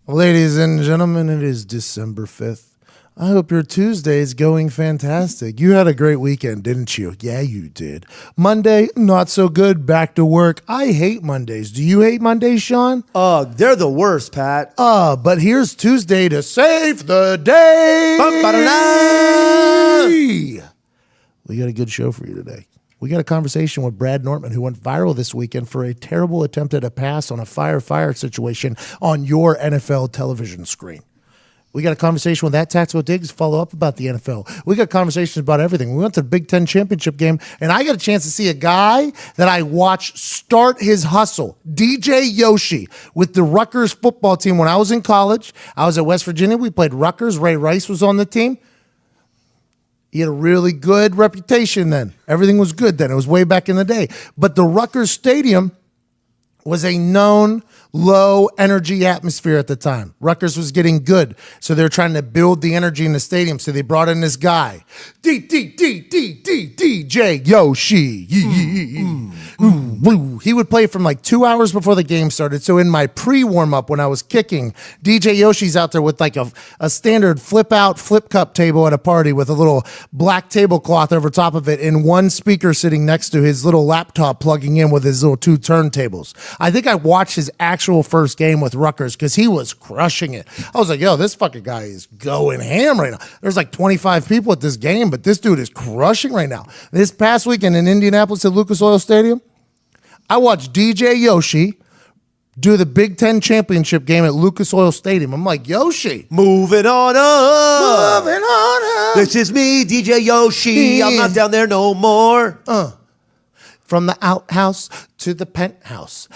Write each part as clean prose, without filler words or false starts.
Ladies and gentlemen, it is December 5th. I hope your Tuesday is going fantastic. You had a great weekend, didn't you? Yeah, you did. Monday, not so good. Back to work. I hate Mondays. Do you hate Mondays, Sean? They're the worst, Pat. But here's Tuesday to save the day. We got a good show for you today. We got a conversation with Brad Nortman, who went viral this weekend for a terrible attempt at a pass on a fire situation on your NFL television screen. We got a conversation with that Tactical Diggs, follow up about the NFL. We got conversations about everything. We went to the Big Ten championship game, and I got a chance to see a guy that I watched start his hustle, DJ Yoshi, with the Rutgers football team when I was in college. I was at West Virginia. We played Rutgers. Ray Rice was on the team. He had a really good reputation then. Everything was good then. It was way back in the day. But the Rutgers Stadium was a known low energy atmosphere at the time. Rutgers was getting good, so they were trying to build the energy in the stadium. So they brought in this guy, DJ Yoshi. He would play from like 2 hours before the game started. So in my pre-warm-up when I was kicking, DJ Yoshi's out there with like a standard flip cup table at a party with a little black tablecloth over top of it and one speaker sitting next to his little laptop plugging in with his little two turntables. I think I watched his actual first game with Rutgers because he was crushing it. I was like, yo, this fucking guy is going ham right now. There's like 25 people at this game, but this dude is crushing right now. This past weekend in Indianapolis at Lucas Oil Stadium, I watched DJ Yoshi do the Big Ten championship game at Lucas Oil Stadium. I'm like, Yoshi. Moving on up. This is me, DJ Yoshi. I'm not down there no more. From the outhouse to the penthouse.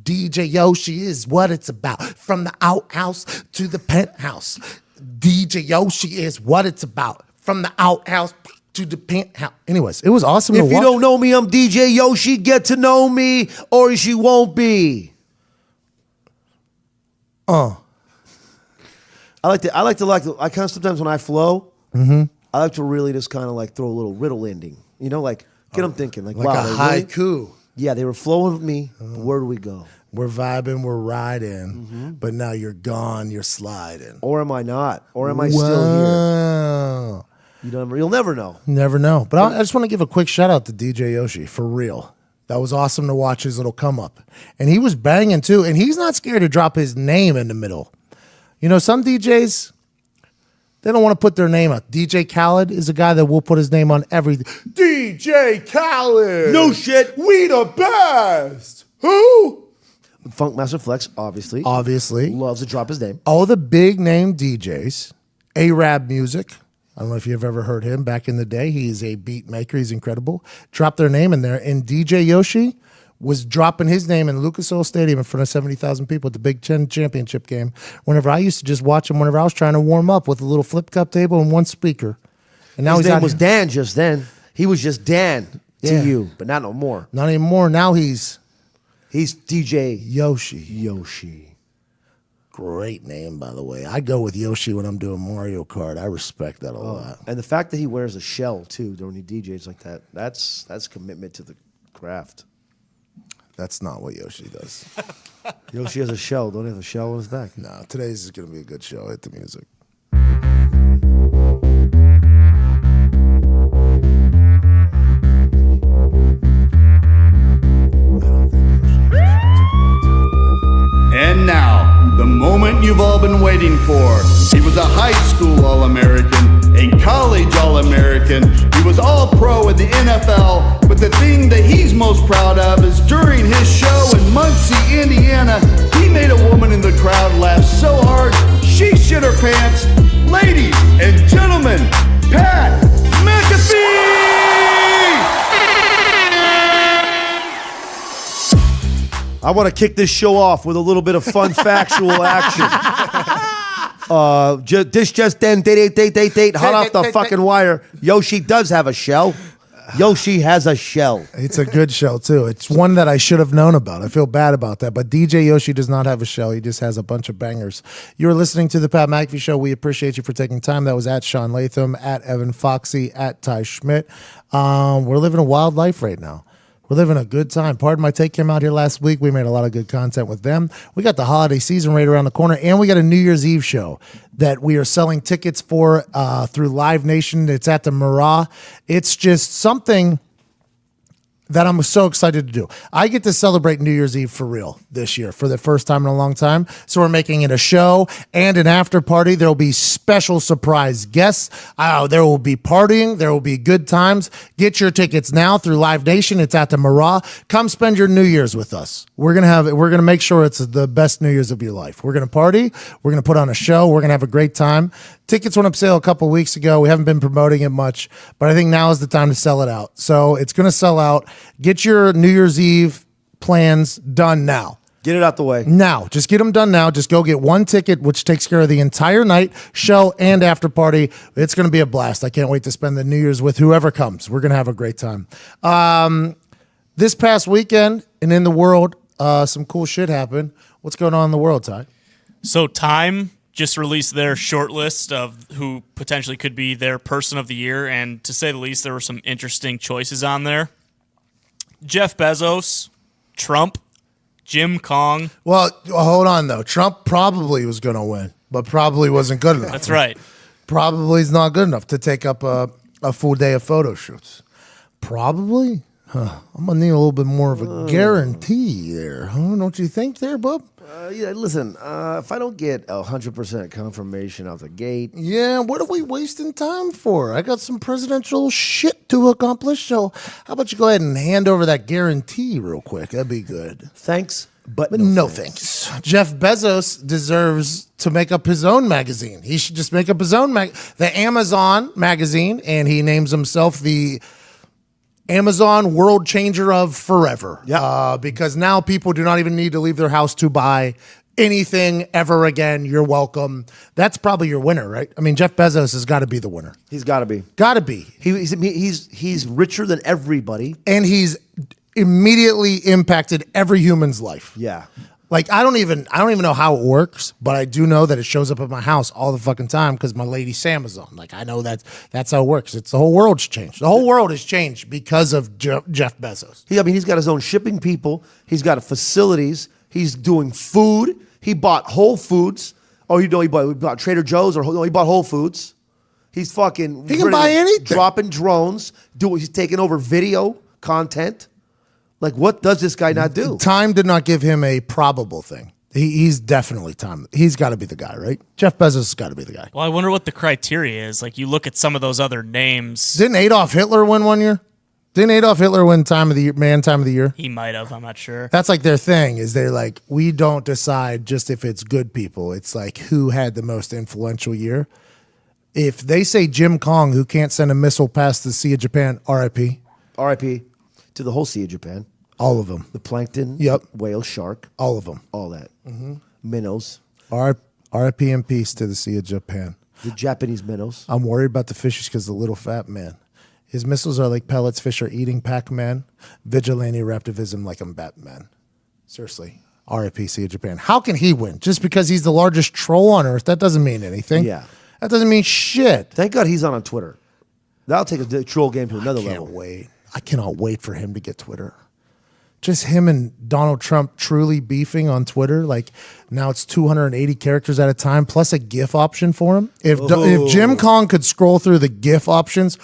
DJ Yoshi is what it's about. From the outhouse to the penthouse. DJ Yoshi is what it's about. From the outhouse to the penthouse. Anyways, it was awesome to watch. If you don't know me, I'm DJ Yoshi. Get to know me, or she won't be. I kind of sometimes when I flow, I like to really just kind of like throw a little riddle ending. You know, like get them thinking, like wow, a haiku. Really? Yeah, they were flowing with me. But where do we go? We're vibing, we're riding, but now you're gone, you're sliding. Or am I not? Or am I still here? You'll never know. Never know. But I just want to give a quick shout out to DJ Yoshi, for real. That was awesome to watch his little come up. And he was banging too, and he's not scared to drop his name in the middle. You know, some DJs, they don't want to put their name out. DJ Khaled is a guy that will put his name on everything. DJ Khaled! No shit! We the best! Who? Funkmaster Flex, obviously. Loves to drop his name. All the big name DJs, Arab Music. I don't know if you've ever heard him back in the day. He is a beat maker. He's incredible. Dropped their name in there. And DJ Yoshi was dropping his name in Lucas Oil Stadium in front of 70,000 people at the Big Ten championship game. Whenever I used to just watch him whenever I was trying to warm up with a little flip cup table and one speaker. And now his name was Dan just then. He was just Dan to you, but not no more. Not anymore. Now he's DJ Yoshi. Great name, by the way. I go with Yoshi when I'm doing Mario Kart. I respect that a lot. And the fact that he wears a shell, too, during the DJs like that, that's commitment to the craft. That's not what Yoshi does. Yoshi has a shell. Don't he have a shell on his back? No, today's is going to be a good show. Hit the music. And now, the moment you've all been waiting for. He was a high school All-American, a college All-American. He was All-Pro in the NFL, but the thing that he's most proud of is during his show in Muncie, Indiana, he made a woman in the crowd laugh so hard, she shit her pants. Ladies and gentlemen, Pat McAfee! I want to kick this show off with a little bit of fun factual action. This just then, date, hot off the fucking wire. Yoshi does have a shell. Yoshi has a shell. It's a good shell, too. It's one that I should have known about. I feel bad about that. But DJ Yoshi does not have a shell. He just has a bunch of bangers. You're listening to The Pat McAfee Show. We appreciate you for taking time. That was at Sean Latham, at Evan Foxy, at Ty Schmidt. We're living a wild life right now. We're living a good time. Pardon My Take came out here last week. We made a lot of good content with them. We got the holiday season right around the corner, and we got a New Year's Eve show that we are selling tickets for through Live Nation. It's at the Murrah. It's just something that I'm so excited to do. I get to celebrate New Year's Eve for real this year for the first time in a long time. So we're making it a show and an after party. There will be special surprise guests. There will be partying. There will be good times. Get your tickets now through Live Nation. It's at the Murrah. Come spend your New Year's with us. We're gonna make sure it's the best New Year's of your life. We're gonna party. We're gonna put on a show. We're gonna have a great time. Tickets went up sale a couple weeks ago. We haven't been promoting it much, but I think now is the time to sell it out. So it's going to sell out. Get your New Year's Eve plans done now. Get it out the way. Now. Just get them done now. Just go get one ticket, which takes care of the entire night, show, and after party. It's going to be a blast. I can't wait to spend the New Year's with whoever comes. We're going to have a great time. This past weekend and in the world, some cool shit happened. What's going on in the world, Ty? So Time just released their short list of who potentially could be their person of the year, and to say the least, there were some interesting choices on there. Jeff Bezos, Trump, Jim Kong. Well, hold on, though. Trump probably was going to win, but probably wasn't good enough. That's right. Probably is not good enough to take up a full day of photo shoots. Probably? Huh. I'm going to need a little bit more of a guarantee there. Huh? Don't you think there, bub? Yeah, listen, if I don't get 100% confirmation out the gate. Yeah, what are we wasting time for? I got some presidential shit to accomplish, so how about you go ahead and hand over that guarantee real quick? That'd be good. Thanks, but no thanks. Jeff Bezos deserves to make up his own magazine. He should just make up his own the Amazon magazine, and he names himself the Amazon world changer of forever. Yeah. Because now people do not even need to leave their house to buy anything ever again. You're welcome. That's probably your winner, right? I mean, Jeff Bezos has got to be the winner. He's got to be. Got to be. He's richer than everybody. And he's immediately impacted every human's life. Yeah. Like, I don't even know how it works, but I do know that it shows up at my house all the fucking time because my lady's Amazon. Like, I know that's how it works. It's the whole world's changed. The whole world has changed because of Jeff Bezos. He's got his own shipping people. He's got facilities. He's doing food. He bought Whole Foods. Oh, he bought Trader Joe's, he bought Whole Foods. He's fucking. He can buy anything. Dropping drones. He's taking over video content. Like, what does this guy not do? Time did not give him a probable thing. He's definitely Time. He's got to be the guy, right? Jeff Bezos has got to be the guy. Well, I wonder what the criteria is. Like, you look at some of those other names. Didn't Adolf Hitler win one year? Didn't Adolf Hitler win Time of the Year? He might have. I'm not sure. That's like their thing, is they're like, we don't decide just if it's good people. It's like who had the most influential year. If they say Jim Kong, who can't send a missile past the Sea of Japan, RIP. RIP to the whole Sea of Japan. All of them. The plankton, yep. Whale, shark. All of them. All that. Mm-hmm. Minnows. RIP and peace to the Sea of Japan. The Japanese minnows. I'm worried about the fishes because the little fat man. His missiles are like pellets. Fish are eating Pac-Man. Vigilante raptivism like I'm Batman. Seriously. RIP Sea of Japan. How can he win? Just because he's the largest troll on Earth? That doesn't mean anything. Yeah. That doesn't mean shit. Thank God he's on Twitter. That'll take a troll game to another level. I cannot wait for him to get Twitter. Just him and Donald Trump truly beefing on Twitter. Like, now it's 280 characters at a time, plus a GIF option for him. If Jim Kong could scroll through the GIF options,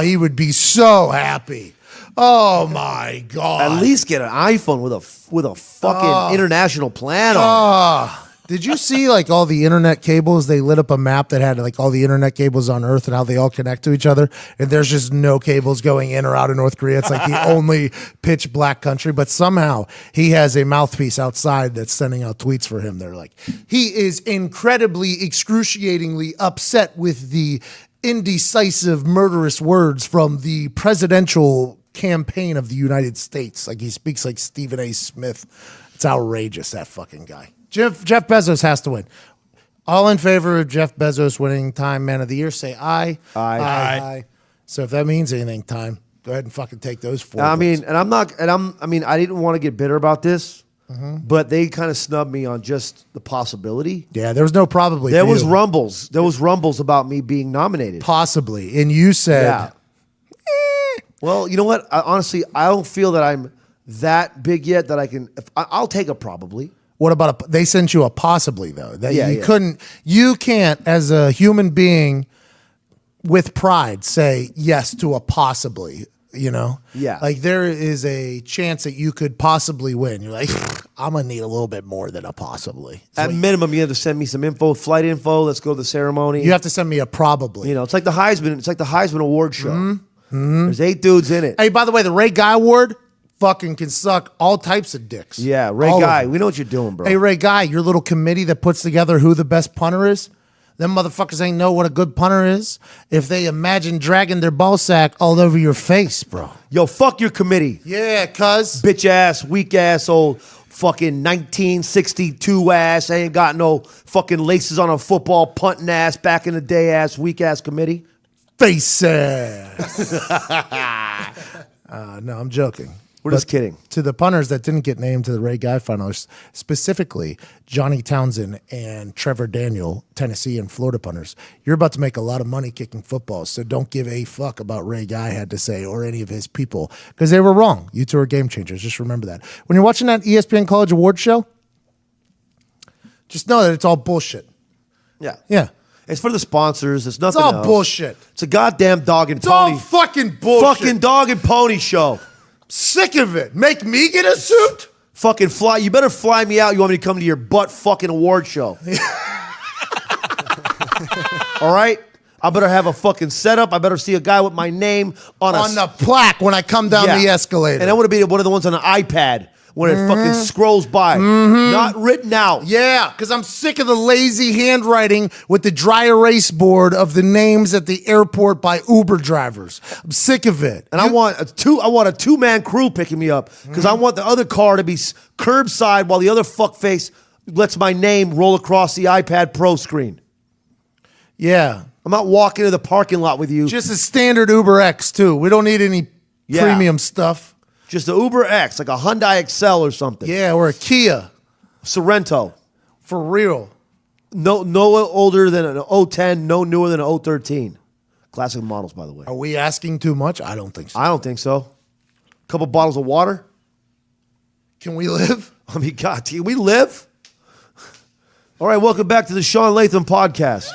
he would be so happy. Oh my God! At least get an iPhone with a fucking international plan on it. Did you see like all the internet cables? They lit up a map that had like all the internet cables on Earth and how they all connect to each other. And there's just no cables going in or out of North Korea. It's like the only pitch black country. But somehow he has a mouthpiece outside that's sending out tweets for him. They're like, he is incredibly, excruciatingly upset with the indecisive, murderous words from the presidential campaign of the United States. Like, he speaks like Stephen A. Smith. It's outrageous, that fucking guy. Jeff Bezos has to win. All in favor of Jeff Bezos winning Time Man of the Year, say aye. Aye. So if that means anything, Time, go ahead and fucking take those 4 I votes. I didn't want to get bitter about this, but they kind of snubbed me on just the possibility. Yeah, there was no probably. There was rumbles. There was rumbles about me being nominated. Possibly. And you said, Well, you know what? Honestly, I don't feel that I'm that big yet that I can. I'll take a probably. What about they sent you a possibly though? That Yeah, you yeah. couldn't. You can't, as a human being, with pride, say yes to a possibly. You know, Yeah. like there is a chance that you could possibly win. You're like, I'm gonna need a little bit more than a possibly. At minimum, you have to send me some info, flight info. Let's go to the ceremony. You have to send me a probably. You know, it's like the Heisman. It's like the Heisman Award show. There's 8 dudes in it. Hey, by the way, the Ray Guy Award fucking can suck all types of dicks. Yeah, Ray All of Guy. them. We know what you're doing, bro. Hey, Ray Guy, your little committee that puts together who the best punter is, them motherfuckers ain't know what a good punter is if they imagine dragging their ball sack all over your face, bro. Yo, fuck your committee. Yeah, cuz. Bitch ass, weak ass, old fucking 1962 ass. Ain't got no fucking laces on a football, punting ass, back in the day ass, weak ass committee. Face ass. No, I'm joking. We're just kidding. To the punters that didn't get named to the Ray Guy finalists, specifically Johnny Townsend and Trevor Daniel, Tennessee and Florida punters, you're about to make a lot of money kicking football, so don't give a fuck about Ray Guy had to say or any of his people, because they were wrong. You two are game changers. Just remember that. When you're watching that ESPN College Award show, just know that it's all bullshit. Yeah. Yeah. It's for the sponsors. It's It's nothing all else. bullshit. It's a goddamn dog and It's all pony. fucking bullshit. Fucking dog and pony show. Sick of it. Make me get a suit? Fucking fly. You better fly me out. You want me to come to your butt fucking award show. All right? I better have a fucking setup. I better see a guy with my name on The plaque when I come down Yeah. the escalator. And I want to be one of the ones on the iPad when it fucking scrolls by. Not written out. Yeah, because I'm sick of the lazy handwriting with the dry erase board of the names at the airport by Uber drivers. I'm sick of it. And I want a two-man crew picking me up because I want the other car to be curbside while the other fuckface lets my name roll across the iPad Pro screen. Yeah, I'm not walking to the parking lot with you. just a standard Uber X too. We don't need any Yeah. premium stuff. Just a Uber X, like a Hyundai Excel or something. Yeah, or a Kia Sorrento. for real. No older than an 010, no newer than an 013. Classic models, by the way. Are we asking too much? I don't think so. I don't think so. A couple bottles of water. Can we live? I mean, God, can we live? All right, welcome back to the Sean Latham podcast.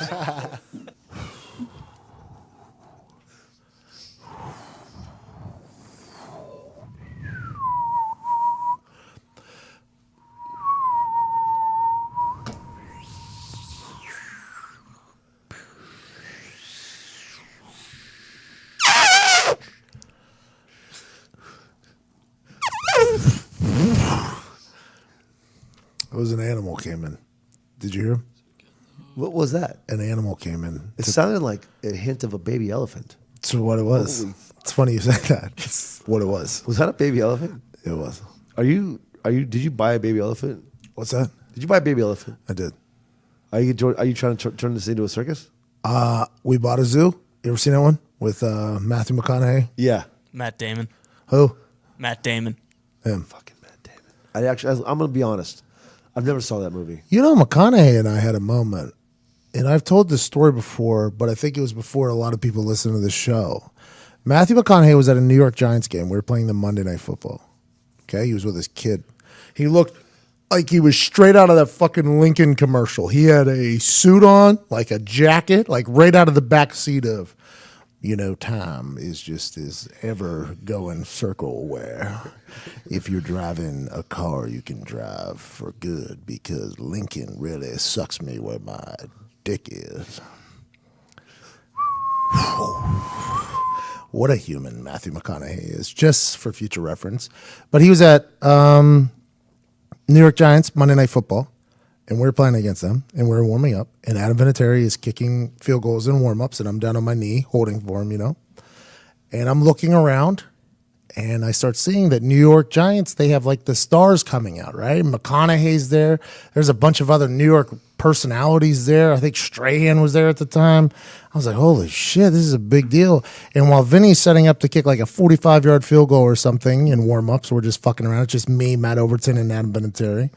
It was an animal came in. Did you hear him? What was that? An animal came in. It sounded like a hint of a baby elephant. That's what it was. Holy It's funny you said that. It's what it was. Was that a baby elephant? It was. Did you buy a baby elephant? What's that? Did you buy a baby elephant? I did. Are you trying to turn this into a circus? We bought a zoo. You ever seen that one with Matthew McConaughey? Yeah. Matt Damon. Who? Matt Damon. Him. Fucking Matt Damon. I'm going to be honest. I've never saw that movie. You know, McConaughey and I had a moment, and I've told this story before, but I think it was before a lot of people listened to the show. Matthew McConaughey was at a New York Giants game. We were playing the Monday Night Football. Okay, he was with his kid. He looked like he was straight out of that fucking Lincoln commercial. He had a suit on, like a jacket, like right out of the back seat of, you know, time is just this ever-going circle where if you're driving a car, you can drive for good because Lincoln really sucks me where my dick is. What a human Matthew McConaughey is, just for future reference. But he was at New York Giants Monday Night Football, and we were playing against them, and we were warming up, and Adam Vinatieri is kicking field goals in warm-ups, and I'm down on my knee holding for him, you know. And I'm looking around, and I start seeing that New York Giants, they have like the stars coming out, right? McConaughey's there. There's a bunch of other New York personalities there. I think Strahan was there at the time. I was like, holy shit, this is a big deal. And while Vinny's setting up to kick like a 45-yard field goal or something in warm-ups, we're just fucking around. It's just me, Matt Overton, and Adam Vinatieri.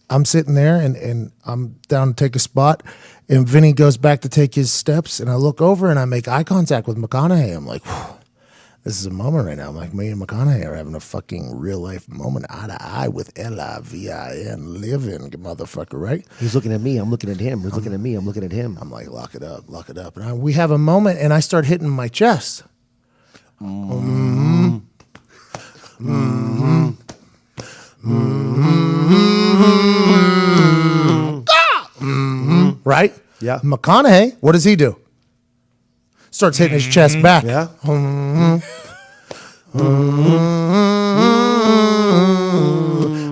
I'm sitting there, and I'm down to take a spot, and Vinny goes back to take his steps, and I look over, and I make eye contact with McConaughey. I'm like, whew, This is a moment right now. Like me and McConaughey are having a fucking real life moment, eye to eye with Livin, living motherfucker, right? He's looking at me. I'm looking at him. He's looking at me. I'm looking at him. I'm like, lock it up. And we have a moment, and I start hitting my chest. Right? Yeah. McConaughey, what does he do? Starts hitting his chest back. Yeah.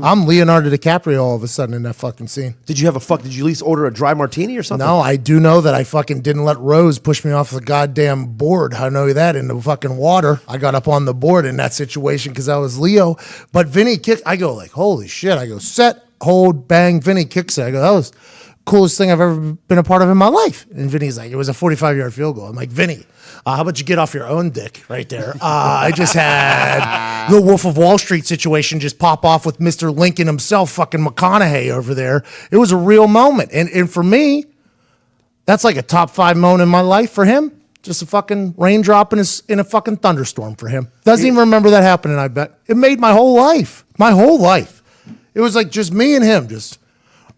I'm Leonardo DiCaprio all of a sudden in that fucking scene. Did you at least order a dry martini or something? No, I do know that I fucking didn't let Rose push me off the goddamn board. I know that in the fucking water. I got up on the board in that situation because I was Leo. But Vinny kicked. I go like, holy shit. I go, set, hold, bang. Vinny kicks it. I go, that was the coolest thing I've ever been a part of in my life. And Vinny's like, it was a 45-yard field goal. I'm like, Vinny, how about you get off your own dick right there? I just had the Wolf of Wall Street situation just pop off with Mr. Lincoln himself, fucking McConaughey over there. It was a real moment. And for me, that's like a top 5 moment in my life for him. Just a fucking raindrop in a fucking thunderstorm for him. Doesn't even remember that happening, I bet. It made my whole life. My whole life. It was like just me and him, just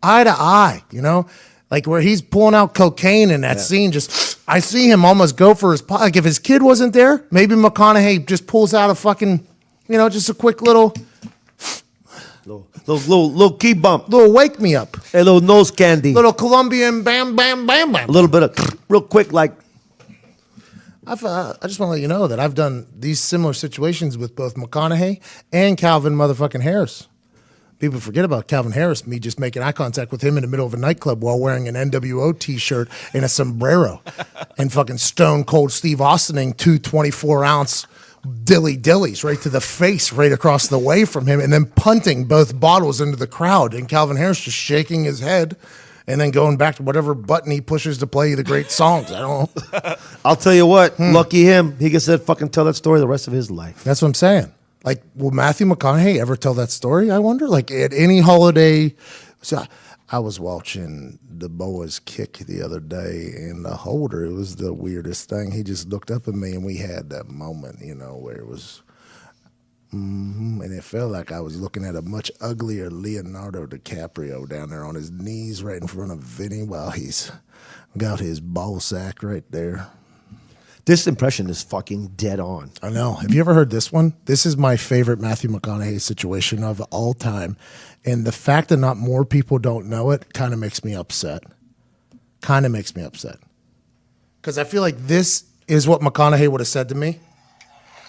eye to eye, you know? Like where he's pulling out cocaine in that scene, just I see him almost go for his pot. Like if his kid wasn't there, maybe McConaughey just pulls out a fucking, you know, just a quick little key bump, little wake me up, a little nose candy, little Colombian bam bam bam bam, a little bit of real quick like. I just want to let you know that I've done these similar situations with both McConaughey and Calvin motherfucking Harris. People forget about Calvin Harris, me just making eye contact with him in the middle of a nightclub while wearing an NWO t-shirt and a sombrero and fucking stone cold Steve Austining 2 24-ounce dillies right to the face right across the way from him and then punting both bottles into the crowd and Calvin Harris just shaking his head and then going back to whatever button he pushes to play the great songs. I don't know. I'll tell you what, lucky him. He gets to fucking tell that story the rest of his life. That's what I'm saying. Like, will Matthew McConaughey ever tell that story, I wonder? Like, at any holiday. So I was watching the boys kick the other day, and the holder, it was the weirdest thing. He just looked up at me, and we had that moment, you know, where it was, and it felt like I was looking at a much uglier Leonardo DiCaprio down there on his knees right in front of Vinny while he's got his ball sack right there. This impression is fucking dead on. I know. Have you ever heard this one? This is my favorite Matthew McConaughey situation of all time. And the fact that not more people don't know it kind of makes me upset. Because I feel like this is what McConaughey would have said to me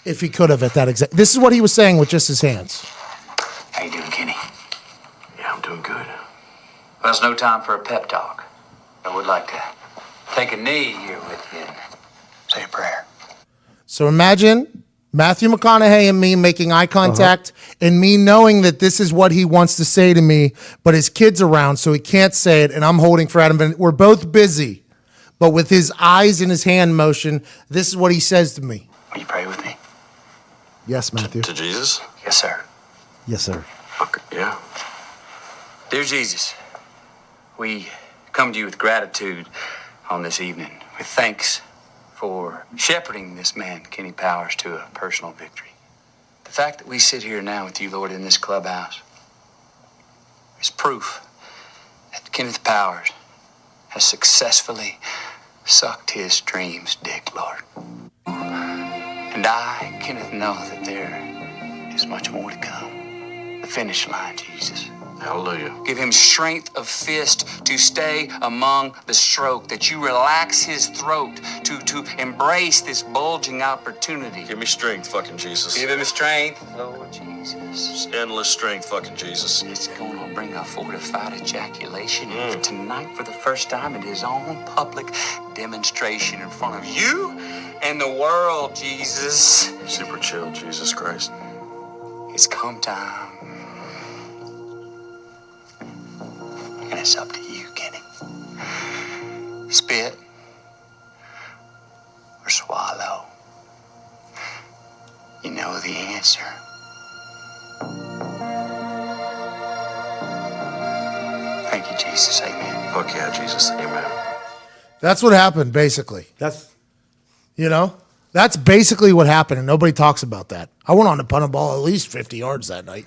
if he could have at that exact. This is what he was saying with just his hands. How you doing, Kenny? Yeah, I'm doing good. Well, it's no time for a pep talk. I would like to take a knee here with you and say a prayer. So imagine Matthew McConaughey and me making eye contact and me knowing that this is what he wants to say to me, but his kid's around, so he can't say it, and I'm holding for Adam. We're both busy, but with his eyes and his hand motion, this is what he says to me. Will you pray with me? Yes, Matthew. To Jesus? Yes, sir. Yes, sir. Okay, yeah. Dear Jesus, we come to you with gratitude on this evening, with thanks for shepherding this man, Kenny Powers, to a personal victory. The fact that we sit here now with you, Lord, in this clubhouse is proof that Kenneth Powers has successfully sucked his dreams dick, Lord. And I, Kenneth, know that there is much more to come. The finish line, Jesus. Hallelujah. Give him strength of fist to stay among the stroke, that you relax his throat to embrace this bulging opportunity. Give me strength, fucking Jesus. Give him strength, Lord Jesus. Endless strength, fucking Jesus. It's going to bring a fortified ejaculation tonight for the first time in his own public demonstration in front of you and the world, Jesus. Super chill, Jesus Christ. It's come time. And it's up to you, Kenny. Spit or swallow. You know the answer. Thank you, Jesus. Amen. Fuck yeah, Jesus. Amen. That's what happened, basically. That's You know? That's basically what happened, and nobody talks about that. I went on to punt a ball at least 50 yards that night.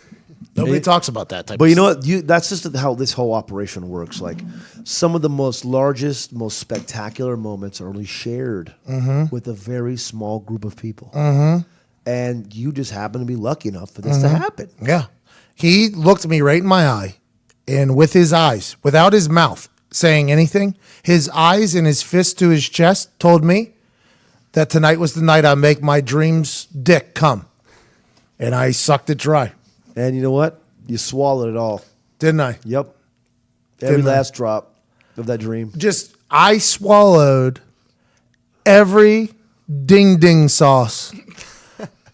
Nobody talks about that type But of you know stuff. what? That's just how this whole operation works. Like some of the largest, most spectacular moments are only shared with a very small group of people. And you just happen to be lucky enough for this to happen. Yeah. He looked me right in my eye, and with his eyes, without his mouth saying anything, his eyes and his fist to his chest told me that tonight was the night I make my dreams dick come. And I sucked it dry, And you know what? You swallowed it all. didn't I? Yep. Every Didn't I? last drop of that dream. I swallowed every ding ding sauce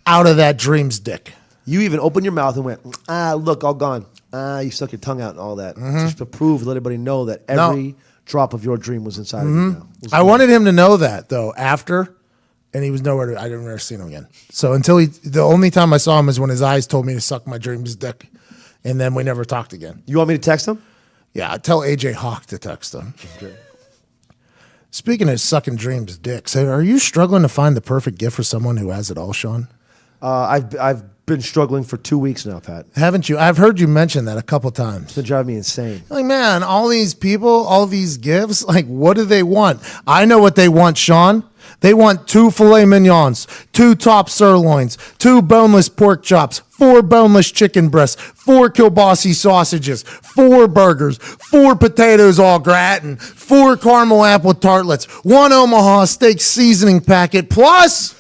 out of that dreams dick. You even opened your mouth and went, look, all gone. You stuck your tongue out and all that. Just to prove, let everybody know that every drop of your dream was inside of you now. I wanted him to know that though after, and he was nowhere to, I didn't ever see him again. So the only time I saw him is when his eyes told me to suck my dreams dick, and then we never talked again. You want me to text him? Yeah, I tell AJ Hawk to text him. Speaking of sucking dreams dick, so are you struggling to find the perfect gift for someone who has it all, Sean? I've been struggling for 2 weeks now, Pat. Haven't you? I've heard you mention that a couple times. It's been driving me insane. Like, man, all these people, all these gifts, like, what do they want? I know what they want, Sean. They want 2 filet mignons, 2 top sirloins, 2 boneless pork chops, 4 boneless chicken breasts, 4 kielbasi sausages, 4 burgers, 4 potatoes au gratin, 4 caramel apple tartlets, 1 Omaha steak seasoning packet, plus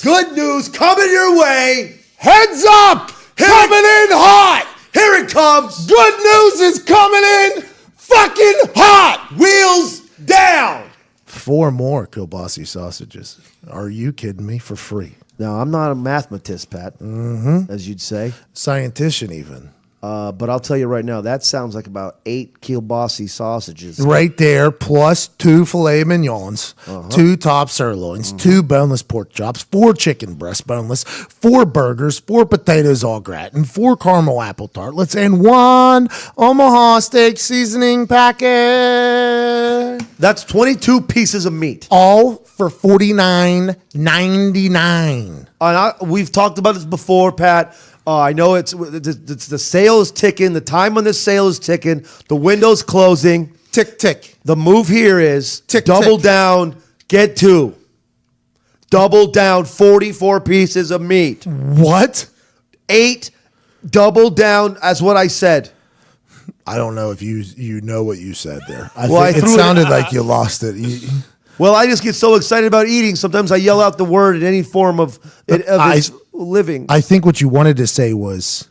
Good news coming your way. heads up, coming in hot. Here it comes. Good news is coming in fucking hot. Wheels down. 4 more kielbasi sausages. Are you kidding me? For free. Now, I'm not a mathematist, Pat, as you'd say. Scientician even. But I'll tell you right now, that sounds like about 8 kielbasi sausages. Right there, plus 2 filet mignons, 2 top sirloins, 2 boneless pork chops, 4 chicken breasts boneless, 4 burgers, 4 potatoes au gratin, 4 caramel apple tartlets, and 1 Omaha steak seasoning packet. That's 22 pieces of meat. All for $49.99. And we've talked about this before, Pat. I know it's the sale is ticking. The time on this sale is ticking. The window's closing. Tick, tick. The move here is Tick, double tick. down, get 2. Double down, 44 pieces of meat. What? 8, double down, as what I said. I don't know if you know what you said there. Well, It I threw it- sounded like you lost it. Well, I just get so excited about eating. Sometimes I yell out the word in any form of its living. I think what you wanted to say was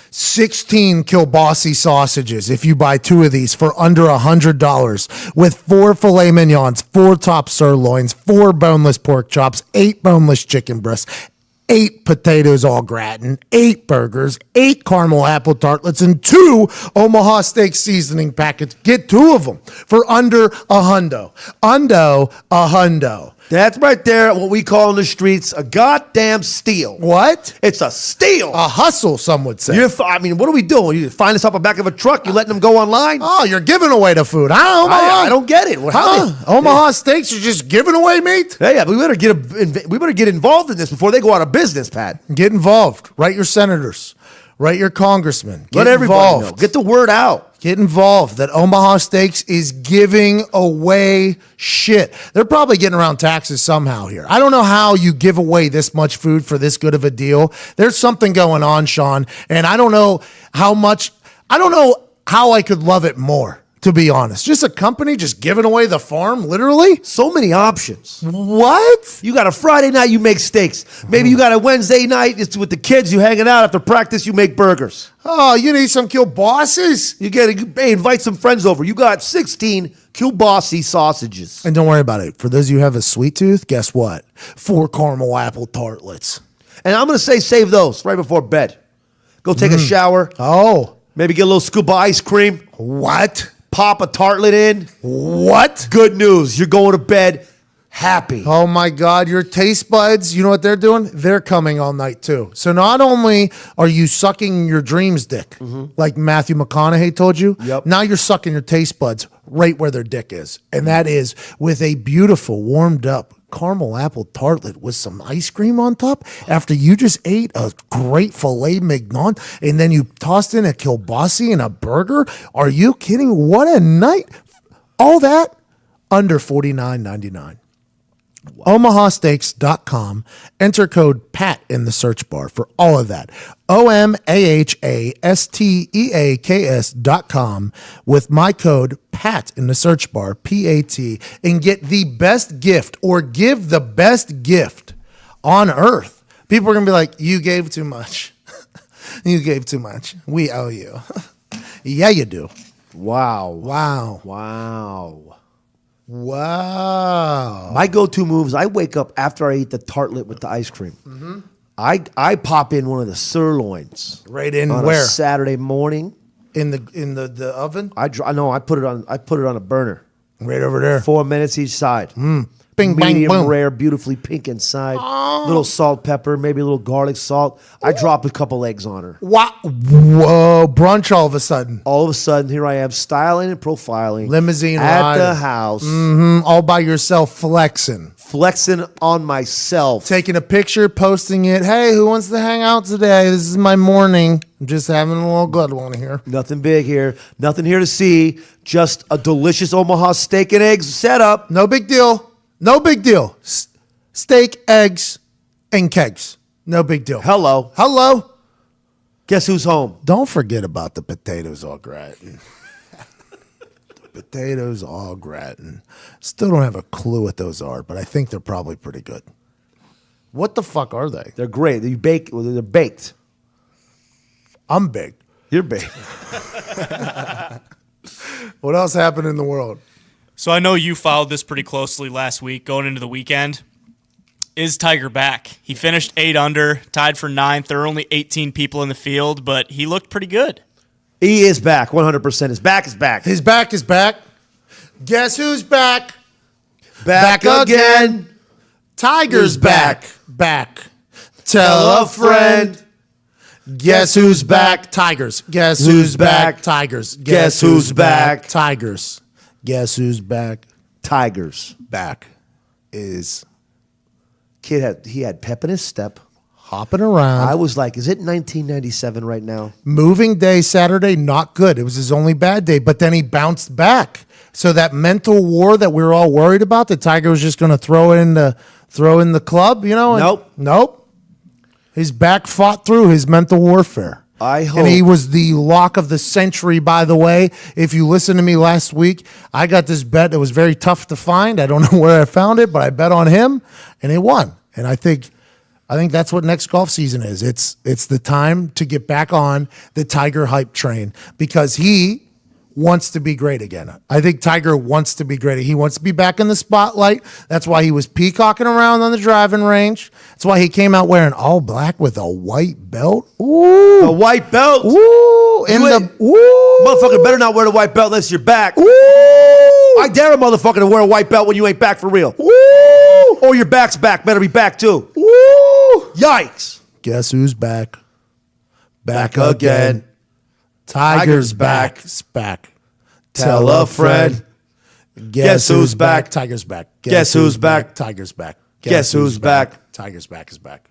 16 kielbasi sausages if you buy 2 of these for under $100 with 4 filet mignons, 4 top sirloins, 4 boneless pork chops, 8 boneless chicken breasts, 8 potatoes au gratin, 8 burgers, 8 caramel apple tartlets, and 2 Omaha steak seasoning packets. Get 2 of them for under $100. Under $100. That's right there, what we call in the streets a goddamn steal. What? It's a steal. A hustle, some would say. I mean, what are we doing? You find us up the back of a truck, you letting them go online? Oh, you're giving away the food. I don't get it. Omaha Steaks are just giving away meat? Yeah, but we better get involved in this before they go out of business, Pat. Get involved. Write your senators. Write your congressmen. Let Get everybody involved. know. Get the word out. Get involved that Omaha Steaks is giving away shit. They're probably getting around taxes somehow here. I don't know how you give away this much food for this good of a deal. There's something going on, Sean, and I don't know how I could love it more, to be honest. Just a company just giving away the farm, literally? So many options. What? You got a Friday night, you make steaks. Maybe you got a Wednesday night, it's with the kids, you hanging out after practice, you make burgers. Oh, you need some kielbasis? Hey, invite some friends over. You got 16 kielbasi sausages. And don't worry about it. For those of you who have a sweet tooth, guess what? 4 caramel apple tartlets. And I'm going to say save those right before bed. Go take a shower. Oh. Maybe get a little scoop of ice cream. What? Pop a tartlet in. What? Good news. You're going to bed happy. Oh my God, your taste buds, you know what they're doing? They're coming all night too. So not only are you sucking your dreams dick, like Matthew McConaughey told you, Yep. now you're sucking your taste buds right where their dick is. And that is with a beautiful, warmed up caramel apple tartlet with some ice cream on top after you just ate a great filet mignon and then you tossed in a kielbasa and a burger. Are you kidding? What a night. All that under $49.99. OmahaSteaks.com. Enter code PAT in the search bar for all of that. OMAHASTEAKS.com with my code PAT in the search bar, PAT, and get the best gift or give the best gift on earth. People are going to be like, you gave too much. You gave too much. We owe you. Yeah, you do. Wow. Wow. Wow. Wow. My go-to moves, I wake up after I eat the tartlet with the ice cream. Mm-hmm. I pop in one of the sirloins. Right in on where? a Saturday morning. In the oven? I put it on a burner. Right over there. 4 minutes each side. Bing, bang, Medium boom. rare, beautifully pink inside. Little salt, pepper, maybe a little garlic salt. I drop a couple eggs on her. Wow. Whoa. Brunch all of a sudden. All of a sudden, here I am styling and profiling. Limousine at ride. the house. All by yourself flexing. Flexing on myself. Taking a picture, posting it. Hey, who wants to hang out today? This is my morning. I'm just having a little good one here. Nothing big here. Nothing here to see. Just a delicious Omaha steak and eggs setup. No big deal. No big deal. Steak, eggs, and kegs. No big deal. Hello. Hello. Guess who's home? Don't forget about the potatoes au gratin. The potatoes au gratin. Still don't have a clue what those are, but I think they're probably pretty good. What the fuck are they? They're great. They're baked. I'm big. You're baked. What else happened in the world? So I know you followed this pretty closely last week, going into the weekend. Is Tiger back? He finished 8 under, tied for 9th. There were only 18 people in the field, but he looked pretty good. He is back, 100%. His back is back. His back is back. Guess who's back? Back again. Tiger's Who's back? Back. Tell a friend. Guess who's back? Tigers. Guess who's back? Tigers. Guess who's back? Tigers. Guess who's back? Tigers. Back is He had pep in his step. hopping around. I was like, is it 1997 right now? Moving day Saturday, not good. It was his only bad day, but then he bounced back. So that mental war that we were all worried about, the Tiger was just going to throw in the club, you know? Nope. His back fought through his mental warfare. I hope. And he was the lock of the century, by the way. If you listened to me last week, I got this bet that was very tough to find. I don't know where I found it, but I bet on him, and he won. And I think that's what next golf season is. It's the time to get back on the Tiger hype train because he wants to be great again. I think Tiger wants to be great. He wants to be back in the spotlight. That's why he was peacocking around on the driving range. That's why he came out wearing all black with a white belt. Ooh. A white belt? Ooh. Motherfucker better not wear the white belt unless you're back. Ooh. I dare a motherfucker to wear a white belt when you ain't back for real. Ooh. Or your back's back. Better be back too. Ooh. Yikes. Guess who's back? Back again. Tiger's back. It's back. Tell a friend. Guess who's back? Tiger's back. Guess who's back? Tiger's back. Guess who's back? Tiger's back is back.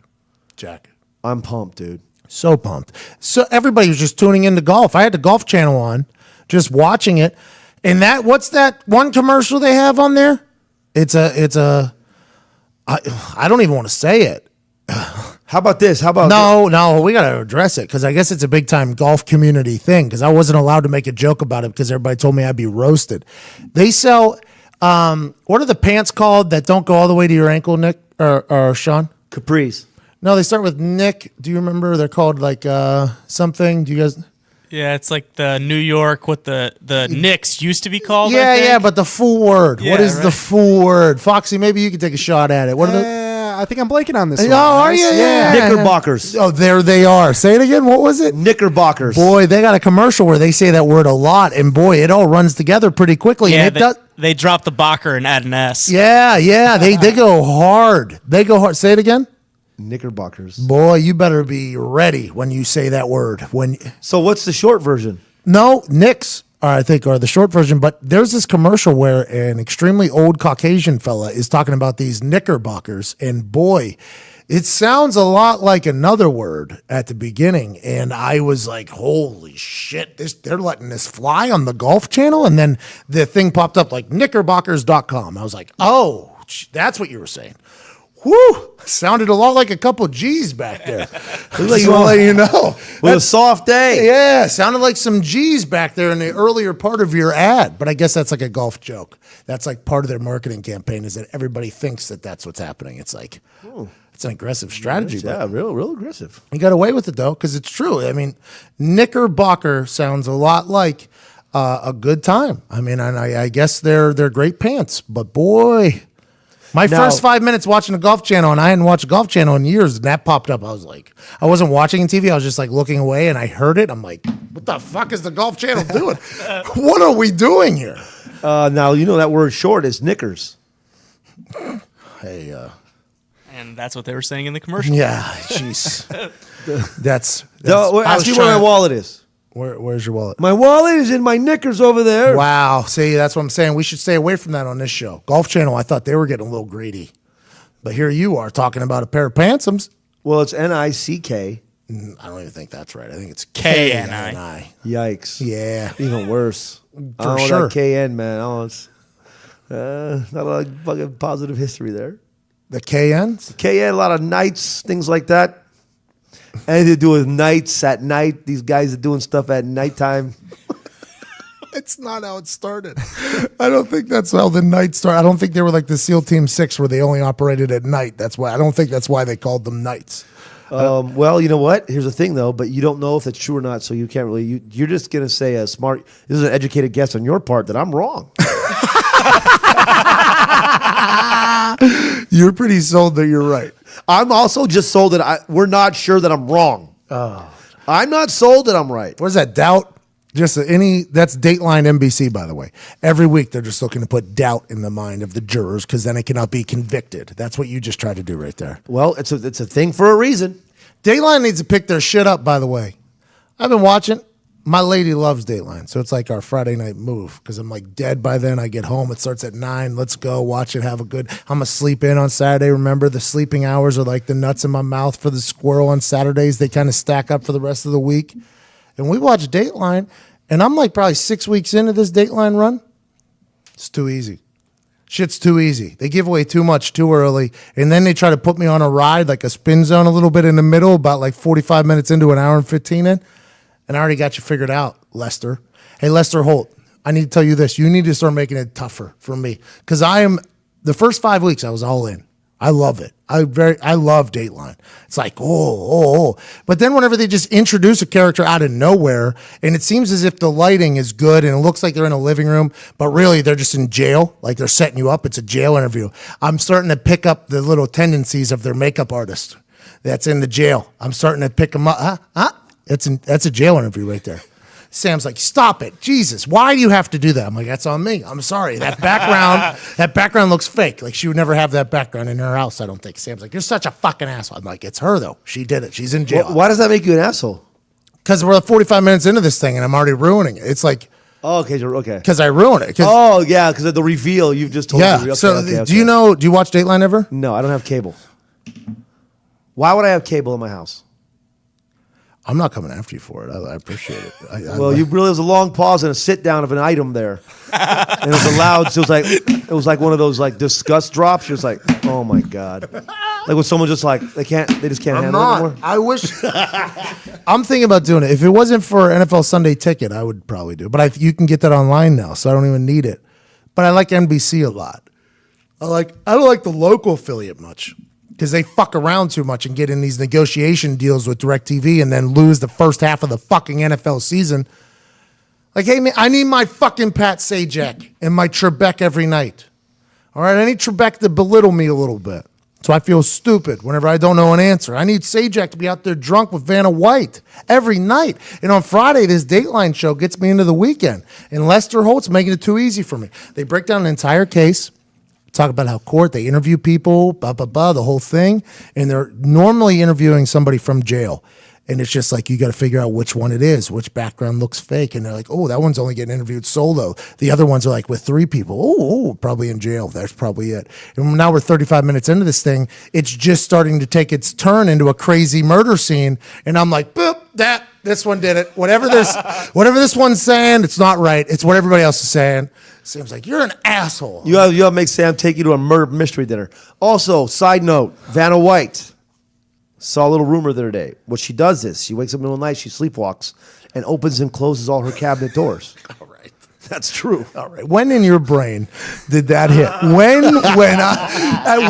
Jack. I'm pumped, dude. So pumped. So everybody was just tuning into golf. I had the Golf Channel on, just watching it. And what's that one commercial they have on there? I don't even want to say it. How about this? How about No, we got to address it because I guess it's a big time golf community thing because I wasn't allowed to make a joke about it because everybody told me I'd be roasted. They sell, what are the pants called that don't go all the way to your ankle, Nick or Sean? Capris? No, they start with Nick. Do you remember? They're called like something. Do you guys? Yeah, it's like the New York, what the Knicks used to be called. Yeah, but the full word. Yeah, what is right. the full word? Foxy, maybe you can take a shot at it. What are the? I think I'm blanking on this Oh, one. are you? Yeah. Knickerbockers. Oh, there they are. Say it again. What was it? Knickerbockers. Boy, they got a commercial where they say that word a lot, and boy, it all runs together pretty quickly. Yeah, and it does. they drop the Bacher and add an S. Yeah, they go hard. They go hard. Say it again. Knickerbockers. Boy, you better be ready when you say that word. So what's the short version? No, Knicks. I think, or the short version, but there's this commercial where an extremely old Caucasian fella is talking about these knickerbockers, and boy, it sounds a lot like another word at the beginning. And I was like, holy shit, they're letting this fly on the Golf Channel? And then the thing popped up like knickerbockers.com. I was like, oh, that's what you were saying. Whew, sounded a lot like a couple G's back there. Just want to let you know. With a soft day. Yeah, sounded like some G's back there in the earlier part of your ad. But I guess that's like a golf joke. That's like part of their marketing campaign is that everybody thinks that that's what's happening. It's like, it's an aggressive strategy. Yeah, real aggressive. You got away with it, though, because it's true. I mean, Knickerbocker sounds a lot like a good time. I mean, and I guess they're great pants. But, boy... My first 5 minutes watching the Golf Channel, and I hadn't watched Golf Channel in years, and that popped up. I was like, I wasn't watching TV. I was just like looking away, and I heard it. I'm like, what the fuck is the Golf Channel doing? What are we doing here? Now, you know that word short is knickers. Hey, And that's what they were saying in the commercial. yeah, jeez. That's Ask me where my wallet is. Where's your wallet? My wallet is in my knickers over there. Wow. See, that's what I'm saying. We should stay away from that on this show. Golf Channel, I thought they were getting a little greedy. But here you are talking about a pair of pantsoms. Well, it's N-I-C-K. I don't even think that's right. I think it's K-N-I. K-N-I. Yikes. Yeah. Even worse. For sure. That K-N, man. Oh, it's not a lot of fucking positive history there. The KNs? K-N, a lot of nights, things like that. Anything to do with nights at night. These guys are doing stuff at nighttime. It's not how it started. I don't think that's how the night started. I don't think they were like the SEAL Team 6 where they only operated at night. That's why I don't think that's why they called them nights. Well, you know what? Here's the thing, though, but you don't know if it's true or not, so you can't really. You're just going to say this is an educated guess on your part that I'm wrong. You're pretty sold that you're right. I'm also just sold that we're not sure that I'm wrong. I'm not sold that I'm right. What is that, doubt? That's Dateline NBC, by the way. Every week they're just looking to put doubt in the mind of the jurors because then it cannot be convicted. That's what you just tried to do right there. Well, it's a thing for a reason. Dateline needs to pick their shit up, by the way. I've been watching. My lady loves Dateline, so it's like our Friday night move because I'm like dead by then. I get home. It starts at 9. Let's go watch it. Have a good. I'm going to sleep in on Saturday. Remember, the sleeping hours are like the nuts in my mouth for the squirrel on Saturdays. They kind of stack up for the rest of the week. And we watch Dateline, and I'm like probably 6 weeks into this Dateline run. It's too easy. Shit's too easy. They give away too much too early, and then they try to put me on a ride, like a spin zone a little bit in the middle, about like 45 minutes into an hour and 15 in. And I already got you figured out, Lester. Hey, Lester Holt, I need to tell you this. You need to start making it tougher for me. Because the first 5 weeks, I was all in. I love it. I love Dateline. It's like, oh. But then whenever they just introduce a character out of nowhere, and it seems as if the lighting is good, and it looks like they're in a living room, but really they're just in jail. Like they're setting you up. It's a jail interview. I'm starting to pick up the little tendencies of their makeup artist that's in the jail. I'm starting to pick them up. That's a jail interview right there. Sam's like, stop it. Jesus, why do you have to do that? I'm like, that's on me. I'm sorry. That background looks fake. Like she would never have that background in her house, I don't think. Sam's like, you're such a fucking asshole. I'm like, it's her though. She did it. She's in jail. Why does that make you an asshole? Because we're 45 minutes into this thing and I'm already ruining it. It's like, oh, okay. Because I ruin it. Oh, yeah, because of the reveal you've just told me. Yeah. Okay. Do you watch Dateline ever? No, I don't have cable. Why would I have cable in my house? I'm not coming after you for it. I appreciate it. You really, it was a long pause and a sit down of an item there, and it was loud. So it was like one of those like disgust drops. She was like, "Oh my god!" Like when someone just like they just can't handle it anymore. I wish. I'm thinking about doing it. If it wasn't for NFL Sunday Ticket, I would probably do it. But you can get that online now, so I don't even need it. But I like NBC a lot. I don't like the local affiliate much. Because they fuck around too much and get in these negotiation deals with DirecTV and then lose the first half of the fucking NFL season. Like, hey, man, I need my fucking Pat Sajak and my Trebek every night. All right, I need Trebek to belittle me a little bit. So I feel stupid whenever I don't know an answer. I need Sajak to be out there drunk with Vanna White every night. And on Friday, this Dateline show gets me into the weekend. And Lester Holt's making it too easy for me. They break down an entire case. Talk about how they interview people, the whole thing. And they're normally interviewing somebody from jail. And it's just like, you got to figure out which one it is, which background looks fake. And they're like, oh, that one's only getting interviewed solo. The other ones are like with 3 people. Oh, probably in jail. That's probably it. And now we're 35 minutes into this thing. It's just starting to take its turn into a crazy murder scene. And I'm like, boop, this one did it. Whatever this one's saying, it's not right. It's what everybody else is saying. Sam's like, you're an asshole. You have to make Sam take you to a murder mystery dinner. Also, side note, Vanna White. Saw a little rumor the other day. What she does is she wakes up in the middle of the night, she sleepwalks, and opens and closes all her cabinet doors. All right. That's true. All right. When in your brain did that hit? At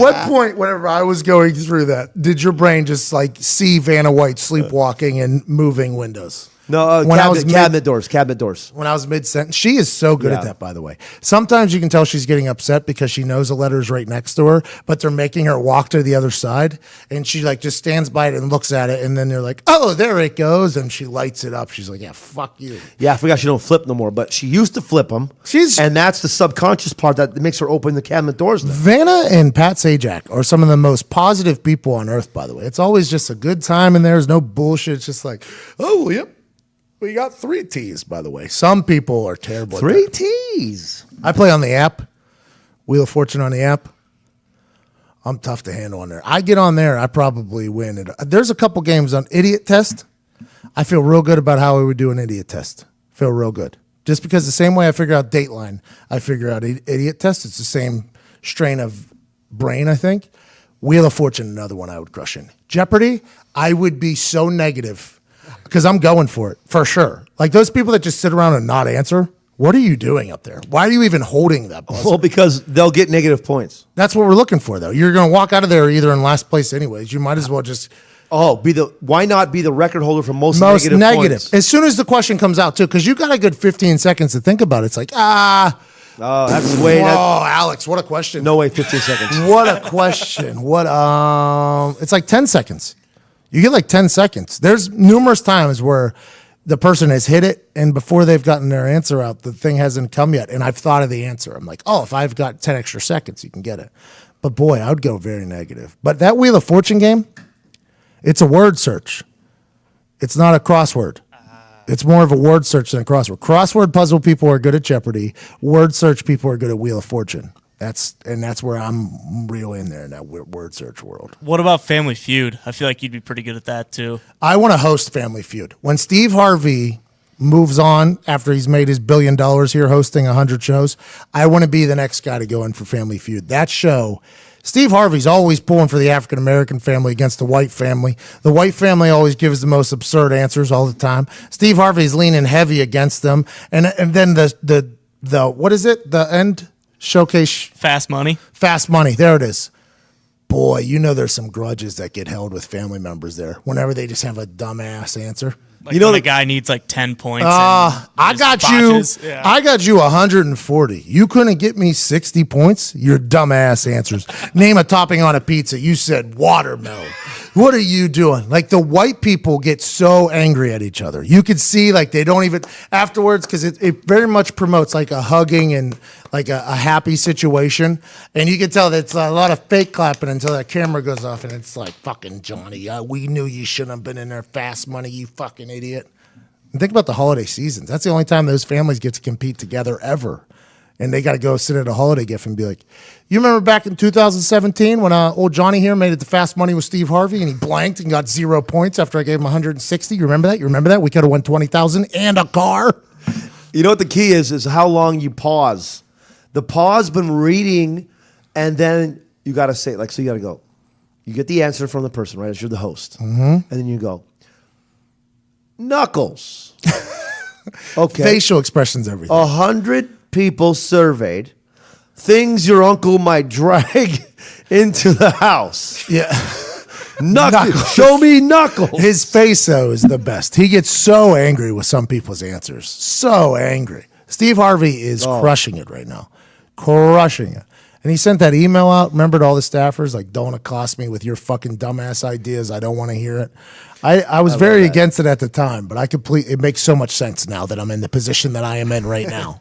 what point, whenever I was going through that, did your brain just like see Vanna White sleepwalking and moving windows? No, cabinet doors. When I was mid-sentence, she is so good at Yeah. that, by the way. Sometimes you can tell she's getting upset because she knows the letter's right next to her, but they're making her walk to the other side, and she like just stands by it and looks at it, and then they're like, oh, there it goes, and she lights it up. She's like, yeah, fuck you. Yeah, I forgot she don't flip no more, but she used to flip them. And that's the subconscious part that makes her open the cabinet doors now. Vanna and Pat Sajak are some of the most positive people on earth, by the way. It's always just a good time, and there's no bullshit. It's just like, oh, yep. We got 3 T's, by the way. Some people are terrible. 3 T's. I play on the app, Wheel of Fortune on the app. I'm tough to handle on there. I get on there, I probably win it. There's a couple games on Idiot Test. I feel real good about how we would do an Idiot Test. Feel real good. Just because the same way I figure out Dateline, I figure out Idiot Test. It's the same strain of brain, I think. Wheel of Fortune, another one I would crush in. Jeopardy, I would be so negative. Because I'm going for it, for sure. Like those people that just sit around and not answer, what are you doing up there? Why are you even holding that buzzer? Well, because they'll get negative points. That's what we're looking for, though. You're going to walk out of there either in last place anyways. You might as well just... Why not be the record holder for most negative points? As soon as the question comes out, too, because you got a good 15 seconds to think about it. It's like, Oh, that's way... Whoa, Alex, what a question. No way, 15 seconds. What a question. It's like 10 seconds. You get like 10 seconds. There's numerous times where the person has hit it, and before they've gotten their answer out, the thing hasn't come yet, and I've thought of the answer. I'm like, oh, if I've got 10 extra seconds, you can get it. But boy, I would go very negative. But that Wheel of Fortune game, it's a word search. It's not a crossword. It's more of a word search than a crossword. Crossword puzzle people are good at Jeopardy. Word search people are good at Wheel of Fortune. That's where I'm real in there in that word search world. What about Family Feud? I feel like you'd be pretty good at that too. I want to host Family Feud. When Steve Harvey moves on after he's made his $1 billion here hosting 100 shows, I want to be the next guy to go in for Family Feud. That show, Steve Harvey's always pulling for the African-American family against the white family. The white family always gives the most absurd answers all the time. Steve Harvey's leaning heavy against them. And then the what is it? The end showcase. Fast Money. Fast Money. There it is. Boy, you know there's some grudges that get held with family members there whenever they just have a dumbass answer. Like when the guy needs like 10 points. I got you 140. You couldn't get me 60 points? Your dumbass answers. Name a topping on a pizza. You said watermelon. What are you doing? Like the white people get so angry at each other. You could see like they don't even afterwards because it very much promotes like a hugging and like a happy situation. And you can tell that it's a lot of fake clapping until that camera goes off and it's like, fucking Johnny, we knew you shouldn't have been in there. Fast Money, you fucking idiot. And think about the holiday seasons. That's the only time those families get to compete together ever. And they got to go sit at a holiday gift and be like, you remember back in 2017 when old Johnny here made it to Fast Money with Steve Harvey and he blanked and got 0 points after I gave him 160? You remember that? You remember that? We could have won 20,000 and a car. You know what the key is how long you pause. The pause been reading, and then you got to say, like, so you got to go. You get the answer from the person, right? As you're the host. Mm-hmm. And then you go, Knuckles. Okay. Facial expressions, everything. 100 people surveyed. Things your uncle might drag into the house. Yeah. Knuckles. Show me Knuckles. His face, though, is the best. He gets so angry with some people's answers. So angry. Steve Harvey is crushing it right now. Crushing it. And he sent that email out, remember, to all the staffers, like, don't accost me with your fucking dumbass ideas. I don't want to hear it. I was very against it at the time, but it makes so much sense now that I'm in the position that I am in right now.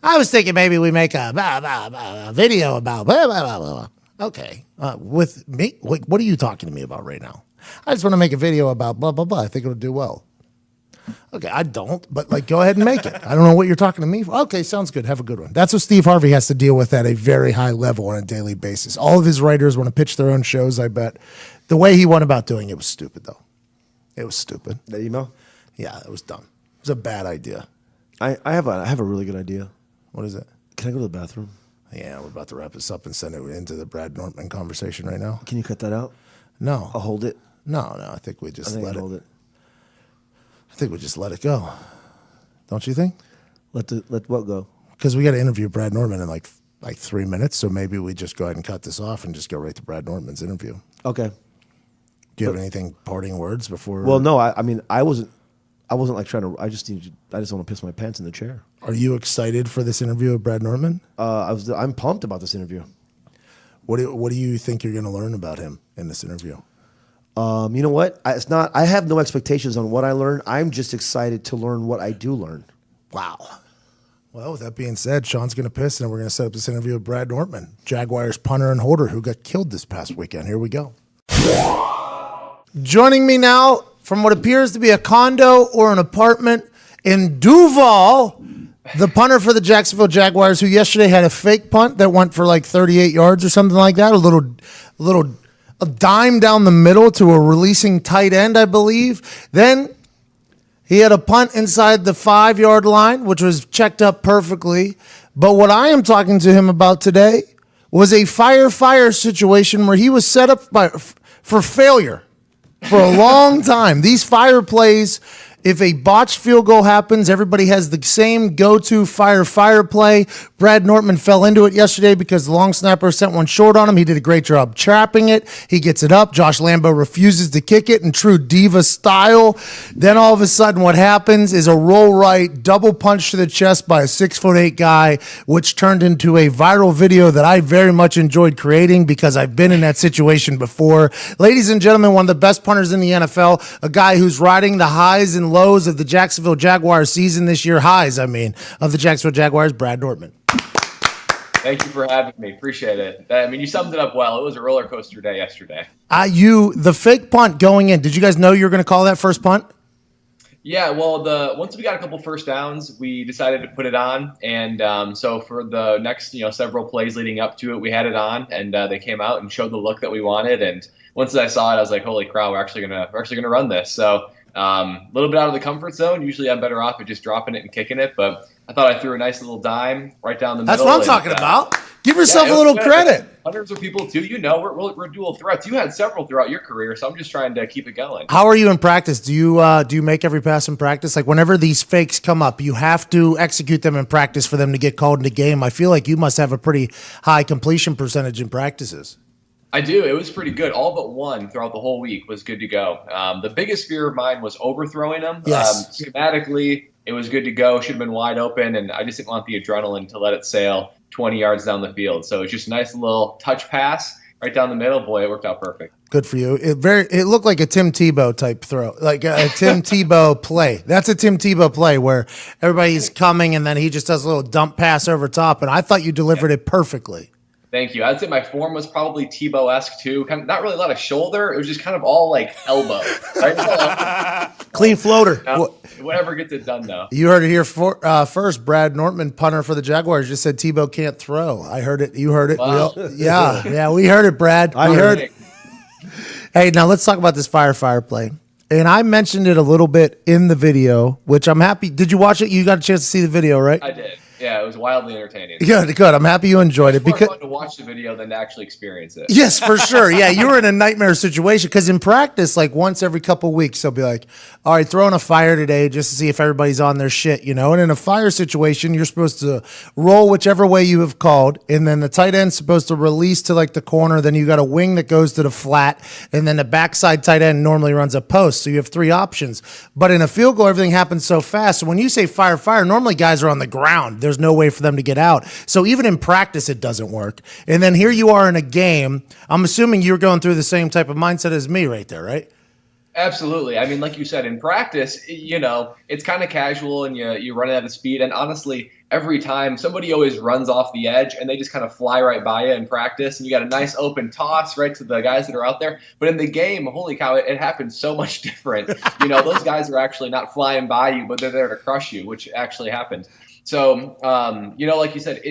I was thinking maybe we make a video about blah, blah, blah, blah. Okay. With me? What are you talking to me about right now? I just want to make a video about blah, blah, blah. I think it'll do well. Okay, I don't, but like, go ahead and make it. I don't know what you're talking to me for. Okay, sounds good. Have a good one. That's what Steve Harvey has to deal with at a very high level on a daily basis. All of his writers want to pitch their own shows, I bet. The way he went about doing it was stupid, though. It was stupid. That email? Yeah, it was dumb. It was a bad idea. I have a really good idea. What is it? Can I go to the bathroom? Yeah, we're about to wrap this up and send it into the Brad Nortman conversation right now. Can you cut that out? No. I'll hold it. No, I think we just let it. Hold it. I think we just let it go. Don't you think? Let what go? Because we got to interview Brad Nortman in like 3 minutes, so maybe we just go ahead and cut this off and just go right to Brad Nortman's interview. Okay. Do you have anything parting words before? Well, no. I mean, I wasn't like trying to. I just want to piss my pants in the chair. Are you excited for this interview with Brad Nortman? I'm pumped about this interview. What do you think you're going to learn about him in this interview? You know what? I have no expectations on what I learn. I'm just excited to learn what I do learn. Wow. Well, with that being said, Sean's going to piss, and we're going to set up this interview with Brad Nortman, Jaguars punter and holder who got killed this past weekend. Here we go. Joining me now from what appears to be a condo or an apartment in Duval, the punter for the Jacksonville Jaguars, who yesterday had a fake punt that went for like 38 yards or something like that, a dime down the middle to a releasing tight end, I believe. Then he had a punt inside the 5-yard line, which was checked up perfectly. But what I am talking to him about today was a fire situation where he was set up for failure for a long time. These fire plays, if a botched field goal happens, everybody has the same go-to fire play. Brad Nortman fell into it yesterday because the long snapper sent one short on him. He did a great job trapping it. He gets it up. Josh Lambo refuses to kick it in true diva style. Then all of a sudden what happens is a roll right, double punch to the chest by a 6'8" guy, which turned into a viral video that I very much enjoyed creating because I've been in that situation before. Ladies and gentlemen, one of the best punters in the NFL, a guy who's riding the highs and lows of the Jacksonville Jaguars season this year, of the Jacksonville Jaguars, Brad Nortman. Thank you for having me. Appreciate it. I mean, you summed it up well. It was a roller coaster day yesterday. The fake punt going in, did you guys know you were going to call that first punt? Yeah, well, once we got a couple first downs, we decided to put it on, and so for the next several plays leading up to it, we had it on, and they came out and showed the look that we wanted. And once I saw it, I was like, "Holy crap, we're actually gonna run this." So a little bit out of the comfort zone. Usually, I'm better off at just dropping it and kicking it, but I thought I threw a nice little dime right down the middle. That's what I'm talking about. Give yourself a little credit. Hundreds of people too. We're dual threats. You had several throughout your career, so I'm just trying to keep it going. How are you in practice? Do you make every pass in practice? Like whenever these fakes come up, you have to execute them in practice for them to get called into game. I feel like you must have a pretty high completion percentage in practices. I do. It was pretty good. All but one throughout the whole week was good to go. The biggest fear of mine was overthrowing them. Yes. Schematically, it was good to go. Should have been wide open, and I just didn't want the adrenaline to let it sail 20 yards down the field. So it's just a nice little touch pass right down the middle. Boy, it worked out perfect. Good for you. It looked like a Tim Tebow type throw, like a Tim Tebow play. That's a Tim Tebow play where everybody's coming and then he just does a little dump pass over top. And I thought you delivered it perfectly. Thank you. I'd say my form was probably Tebow-esque too. Kind of, not really a lot of shoulder. It was just kind of all like elbow. Right? Clean floater. Whatever gets it done, though. You heard it here first. Brad Nortman, punter for the Jaguars, just said Tebow can't throw. I heard it. You heard it. Wow. We heard it, Brad. I heard it. Hey, now let's talk about this fire play. And I mentioned it a little bit in the video, which I'm happy. Did you watch it? You got a chance to see the video, right? I did. Yeah, it was wildly entertaining. Good. I'm happy you enjoyed it. It's more fun to watch the video than to actually experience it. Yes, for sure. Yeah, you were in a nightmare situation because in practice, like once every couple of weeks, they'll be like, all right, throw in a fire today just to see if everybody's on their shit, And in a fire situation, you're supposed to roll whichever way you have called, and then the tight end's supposed to release to like the corner, then you got a wing that goes to the flat, and then the backside tight end normally runs a post, so you have 3 options. But in a field goal, everything happens so fast. So when you say fire, normally guys are on the ground. There's no way for them to get out. So even in practice, it doesn't work. And then here you are in a game. I'm assuming you're going through the same type of mindset as me right there, right? Absolutely. I mean, like you said, in practice, it's kind of casual and you run at a speed. And honestly, every time somebody always runs off the edge and they just kind of fly right by you in practice. And you got a nice open toss right to the guys that are out there. But in the game, holy cow, it happens so much different. Those guys are actually not flying by you, but they're there to crush you, which actually happened. So, like you said,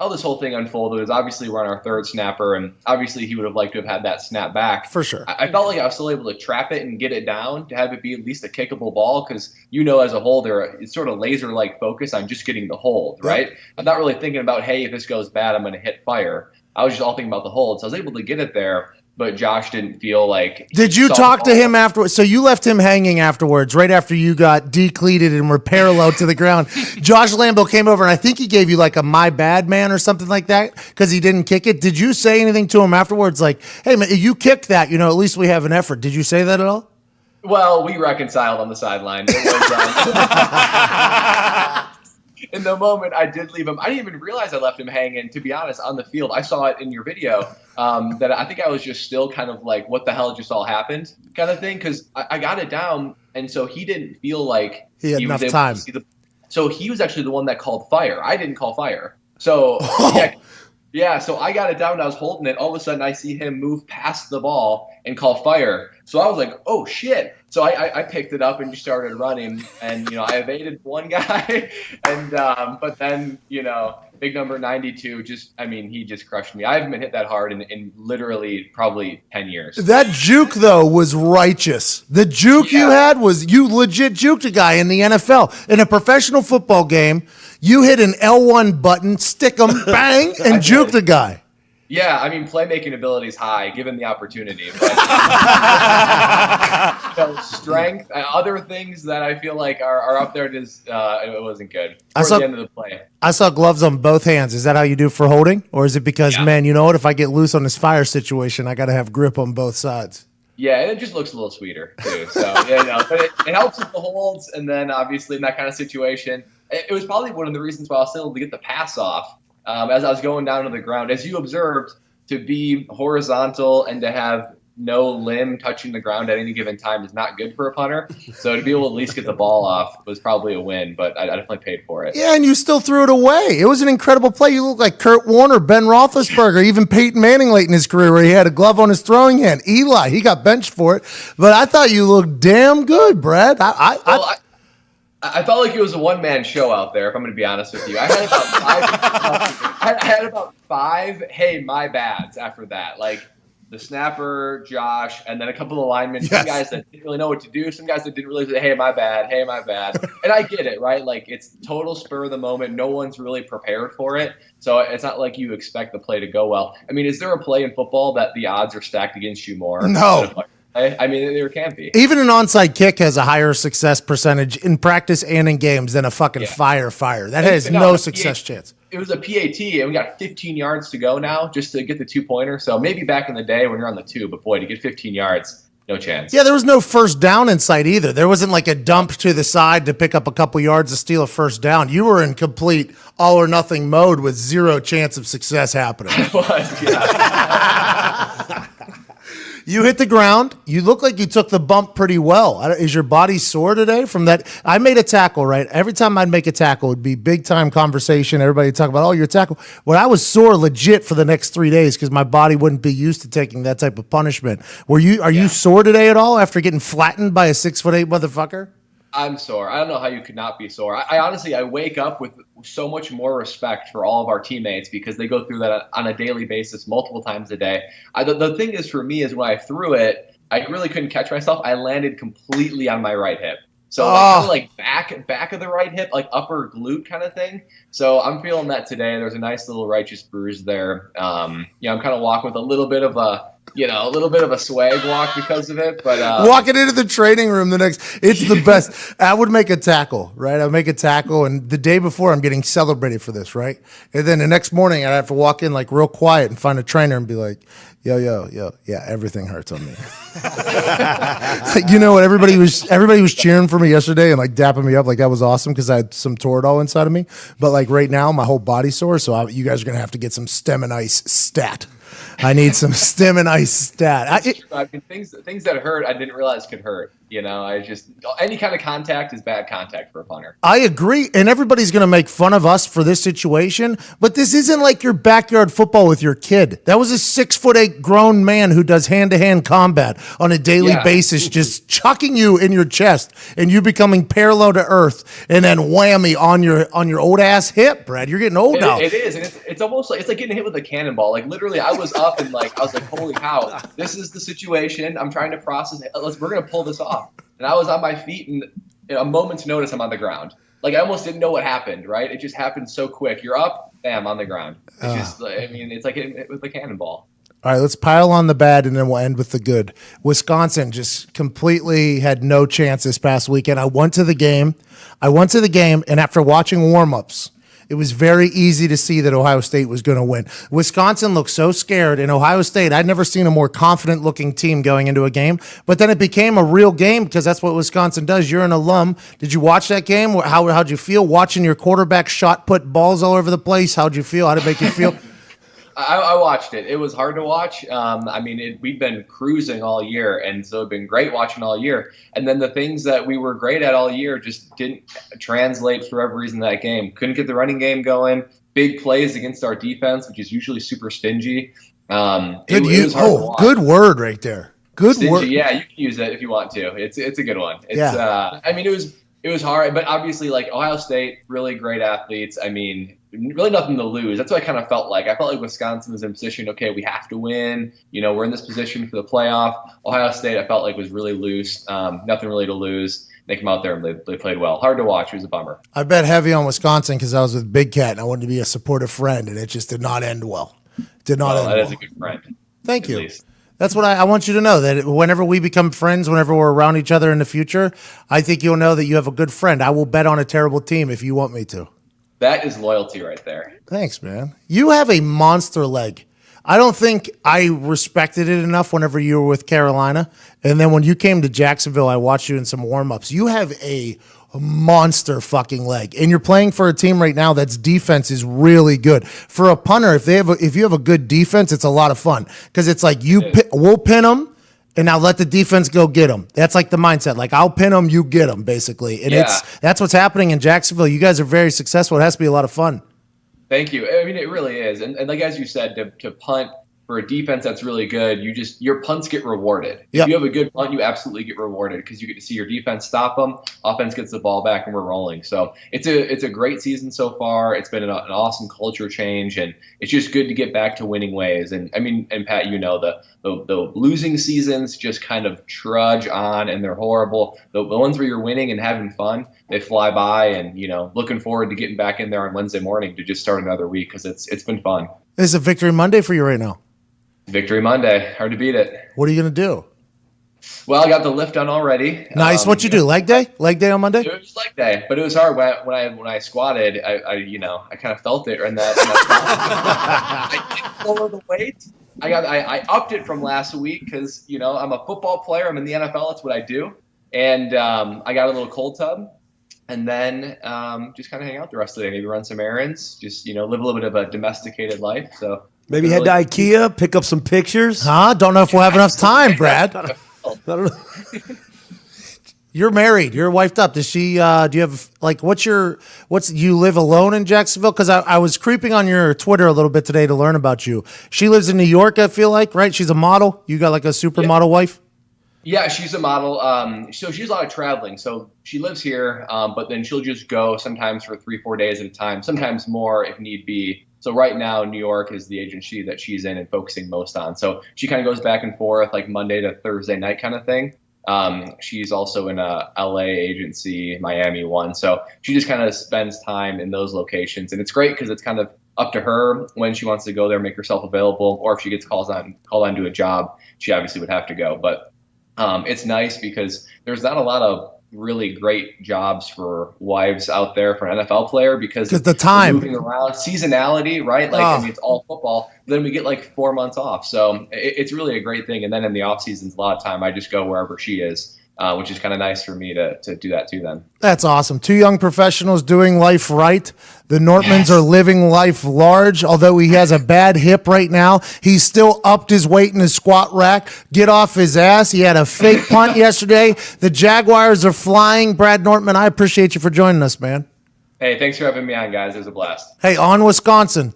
how this whole thing unfolded is obviously we're on our third snapper, and obviously he would have liked to have had that snap back. For sure. I felt like I was still able to trap it and get it down to have it be at least a kickable ball because, as a holder, it's sort of laser-like focus on just getting the hold, right? Yep. I'm not really thinking about, hey, if this goes bad, I'm going to hit fire. I was just all thinking about the hold. So I was able to get it there, but Josh didn't feel like... Did you talk to him afterwards? So you left him hanging afterwards, right after you got decleated and were parallel to the ground. Josh Lambo came over, and I think he gave you like a my bad man or something like that because he didn't kick it. Did you say anything to him afterwards like, hey, man, you kicked that, at least we have an effort. Did you say that at all? Well, we reconciled on the sideline. It was... In the moment, I did leave him. I didn't even realize I left him hanging, to be honest, on the field. I saw it in your video that I think I was just still kind of like, what the hell just all happened kind of thing, because I got it down, and so he didn't feel like he had enough time. So he was actually the one that called fire. I didn't call fire. So, yeah, so I got it down, and I was holding it. All of a sudden, I see him move past the ball and call fire. So I was like, oh, shit. So I picked it up and just started running, and I evaded one guy, and but then big number 92 he just crushed me. I haven't been hit that hard in literally probably 10 years. That juke though was righteous. The juke you had was you legit juked a guy in the NFL in a professional football game. You hit an L1 button, stick 'em, bang, and juked a guy. Yeah, playmaking ability is high given the opportunity, but strength and other things that I feel like are up there. It wasn't good. Towards the end of the play, I saw gloves on both hands. Is that how you do for holding, or is it because man, you know what? If I get loose on this fire situation, I got to have grip on both sides. Yeah, and it just looks a little sweeter too. So but it helps with the holds, and then obviously in that kind of situation, it was probably one of the reasons why I was still able to get the pass off. As I was going down to the ground, as you observed, to be horizontal and to have no limb touching the ground at any given time is not good for a punter. So to be able to at least get the ball off was probably a win, but I definitely paid for it. Yeah, and you still threw it away. It was an incredible play. You look like Kurt Warner, Ben Roethlisberger, even Peyton Manning late in his career where he had a glove on his throwing hand. Eli, he got benched for it. But I thought you looked damn good, Brad. I felt like it was a one-man show out there, if I'm going to be honest with you. I had about five, hey, my bads after that. Like the snapper, Josh, and then a couple of linemen, some guys that didn't really know what to do, some guys that didn't really say, hey, my bad. And I get it, right? Like it's total spur of the moment. No one's really prepared for it. So it's not like you expect the play to go well. Is there a play in football that the odds are stacked against you more? No. There can't be. Even an onside kick has a higher success percentage in practice and in games than a fucking fire. That has no success chance. It was a PAT, and we got 15 yards to go now just to get the 2-pointer. So maybe back in the day when you're on the 2, but boy, to get 15 yards, no chance. Yeah, there was no first down in sight either. There wasn't like a dump to the side to pick up a couple yards to steal a first down. You were in complete all or nothing mode with zero chance of success happening. It was, yeah. You hit the ground. You look like you took the bump pretty well. Is your body sore today from that? I made a tackle, right? Every time I'd make a tackle, it'd be big time conversation. Everybody would talk about, your tackle. Well, I was sore legit for the next 3 days because my body wouldn't be used to taking that type of punishment. Are you sore today at all after getting flattened by a 6'8" motherfucker? I'm sore. I don't know how you could not be sore. I honestly wake up with so much more respect for all of our teammates because they go through that on a daily basis, multiple times a day. The thing is for me is when I threw it, I really couldn't catch myself. I landed completely on my right hip. So like back of the right hip, like upper glute kind of thing. So I'm feeling that today. There's a nice little righteous bruise there. I'm kind of walking with a little bit of a swag walk because of it, but walking into the training room it's the best. I would make a tackle, right? I'd make a tackle, and the day before I'm getting celebrated for this, right? And then the next morning I'd have to walk in like real quiet and find a trainer and be like, yo, yeah, everything hurts on me. You know what? Everybody was cheering for me yesterday and like dapping me up like that was awesome because I had some Toradol inside of me. But like right now, my whole body's sore, so you guys are gonna have to get some Stem and Ice stat. I need some stim and ice stat. I mean, things that hurt, I didn't realize could hurt. I just any kind of contact is bad contact for a punter. I agree, and everybody's going to make fun of us for this situation, but this isn't like your backyard football with your kid. That was a 6'8" grown man who does hand-to-hand combat on a daily basis, just chucking you in your chest, and you becoming parallel to earth, and then whammy on your old ass hip, Brad. You're getting old now. It is, and it's almost like it's like getting hit with a cannonball. Like literally, I was up and I was like, holy cow, this is the situation. I'm trying to process it. We're gonna pull this off. And I was on my feet, and in a moment's notice, I'm on the ground. Like I almost didn't know what happened. Right? It just happened so quick. You're up, bam, on the ground. It's just, I mean, it's like it with a cannonball. All right, let's pile on the bad, and then we'll end with the good. Wisconsin just completely had no chance this past weekend. I went to the game, and after watching warm-ups, it was very easy to see that Ohio State was going to win. Wisconsin looked so scared, and Ohio State, I'd never seen a more confident-looking team going into a game. But then it became a real game because that's what Wisconsin does. You're an alum. Did you watch that game? How'd you feel watching your quarterback shot put balls all over the place? How'd you feel? How'd it make you feel? I watched it. It was hard to watch. I mean, we've been cruising all year, and so it's been great watching all year. And then the things that we were great at all year just didn't translate for every reason that game. Couldn't get the running game going. Big plays against our defense, which is usually super stingy. It was hard to watch. Good word right there. Good Stingy, word. yeah, you can use it if you want to. It's a good one. Yeah. I mean, it was hard, but obviously, like Ohio State, really great athletes. I mean, really nothing to lose. That's what I kind of felt like. I felt like Wisconsin was in position, okay, we have to win. We're in this position for the playoff. Ohio State, I felt like was really loose. Nothing really to lose. They come out there and they played well. Hard to watch. It was a bummer. I bet heavy on Wisconsin because I was with Big Cat and I wanted to be a supportive friend, and it just did not end well. End well. That is a good friend. Thank you. Least. That's what I want you to know, that whenever we become friends, whenever we're around each other in the future, I think you'll know that you have a good friend. I will bet on a terrible team if you want me to. That is loyalty right there. Thanks, man. You have a monster leg. I don't think I respected it enough whenever you were with Carolina. And then when you came to Jacksonville, I watched you in some warm-ups. You have a monster fucking leg. And you're playing for a team right now that's defense is really good. For a punter, if you have a good defense, it's a lot of fun. Because it's like we'll pin them, and now let the defense go get them. That's like the mindset. Like, I'll pin them, you get them, basically. And that's what's happening in Jacksonville. You guys are very successful. It has to be a lot of fun. Thank you. I mean, it really is. And like, as you said, to punt for a defense that's really good, your punts get rewarded. Yep. If you have a good punt, you absolutely get rewarded because you get to see your defense stop them. Offense gets the ball back, and we're rolling. So it's a great season so far. It's been an awesome culture change, and it's just good to get back to winning ways. And I mean, and Pat, the losing seasons just kind of trudge on, and they're horrible. The ones where you're winning and having fun, they fly by, and looking forward to getting back in there on Wednesday morning to just start another week because it's been fun. This is a Victory Monday for you right now. Victory Monday. Hard to beat it. What are you going to do? Well, I got the lift done already. Nice. What'd you do? Leg day? Leg day on Monday? It was leg day, but it was hard when I squatted. I kind of felt it, and that I didn't lower the weight. I upped it from last week because I'm a football player. I'm in the NFL. That's what I do, and I got a little cold tub. And then just kind of hang out the rest of the day. Maybe run some errands. Just live a little bit of a domesticated life. So maybe head to IKEA, pick up some pictures. Don't know if we'll have enough time, Brad. I don't know. You're married. You're wifed up. Does she? Do you have you live alone in Jacksonville? Because I was creeping on your Twitter a little bit today to learn about you. She lives in New York. I feel like, right? She's a model. You got like a supermodel wife. Yeah, she's a model. So she does a lot of traveling. So she lives here, but then she'll just go sometimes for 3-4 days at a time, sometimes more if need be. So right now, New York is the agency that she's in and focusing most on. So she kind of goes back and forth, like Monday to Thursday night kind of thing. She's also in a LA agency, Miami one. So she just kind of spends time in those locations. And it's great because it's kind of up to her when she wants to go there, make herself available, or if she gets called on to a job, she obviously would have to go. But it's nice because there's not a lot of really great jobs for wives out there for an NFL player because the time moving around, seasonality, right? Like, I mean, it's all football. Then we get like 4 months off. So it's really a great thing. And then in the off seasons, a lot of time I just go wherever she is. which is kind of nice for me to do that too then. That's awesome. Two young professionals doing life right. The Nortmans are living life large. Although he has a bad hip right now, he's still upped his weight in his squat rack. Get off his ass. He had a fake punt yesterday. The Jaguars are flying. Brad Nortman, I appreciate you for joining us, man. Hey, thanks for having me on, guys. It was a blast. Hey, on Wisconsin.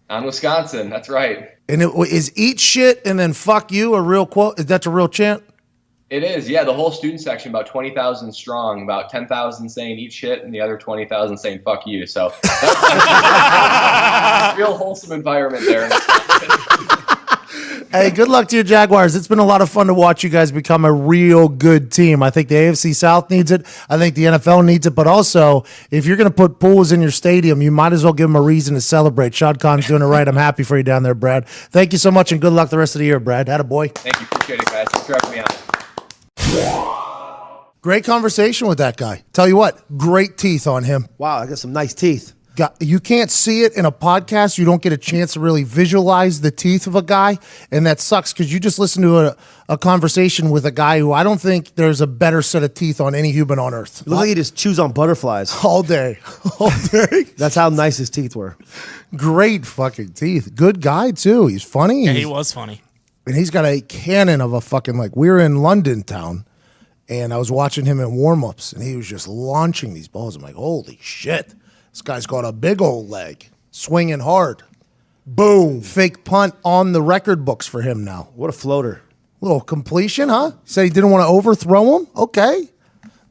On Wisconsin, that's right. And is eat shit and then fuck you a real quote? Is that a real chant? It is, yeah. The whole student section, about 20,000 strong, about 10,000 saying eat shit, and the other 20,000 saying fuck you. So that's real wholesome environment there. Hey, good luck to your Jaguars. It's been a lot of fun to watch you guys become a real good team. I think the AFC South needs it. I think the NFL needs it. But also, if you're going to put pools in your stadium, you might as well give them a reason to celebrate. Shad Khan's doing it right. I'm happy for you down there, Brad. Thank you so much, and good luck the rest of the year, Brad. Attaboy. Thank you. Appreciate it, guys. Thanks for having me on. Great conversation with that guy. Tell you what, great teeth on him. Wow, I got some nice teeth. You can't see it in a podcast. You don't get a chance to really visualize the teeth of a guy, and that sucks because you just listen to a conversation with a guy who I don't think there's a better set of teeth on any human on earth. It looks like he just chews on butterflies. All day. All day. That's how nice his teeth were. Great fucking teeth. Good guy, too. He's funny. Yeah, he was funny. And he's got a cannon of a fucking, like, we were in London town, and I was watching him in warm-ups, and he was just launching these balls. I'm like, holy shit. This guy's got a big old leg, swinging hard. Boom. Fake punt on the record books for him now. What a floater. Little completion, huh? Said he didn't want to overthrow him? Okay.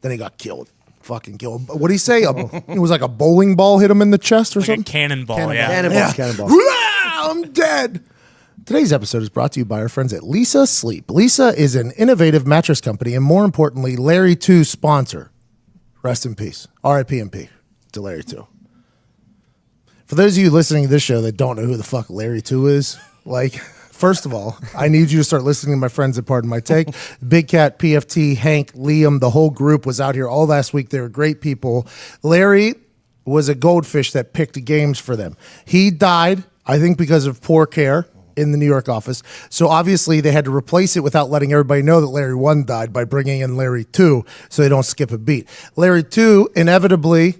Then he got killed. Fucking killed. What did he say? It was like a bowling ball hit him in the chest or Like something? a cannonball, Cannonball, Yeah. cannonball. I'm dead. Today's episode is brought to you by our friends at Lisa Sleep. Lisa is an innovative mattress company and, more importantly, Larry 2 sponsor. Rest in peace. RIP to Larry 2. For those of you listening to this show that don't know who the fuck Larry 2 is, like, first of all, I need you to start listening to my friends at Pardon My Take. Big Cat, PFT, Hank, Liam, the whole group was out here all last week. They were great people. Larry was a goldfish that picked games for them. He died, I think, because of poor care in the New York office. So obviously they had to replace it without letting everybody know that Larry 1 died by bringing in Larry 2 so they don't skip a beat. Larry 2 inevitably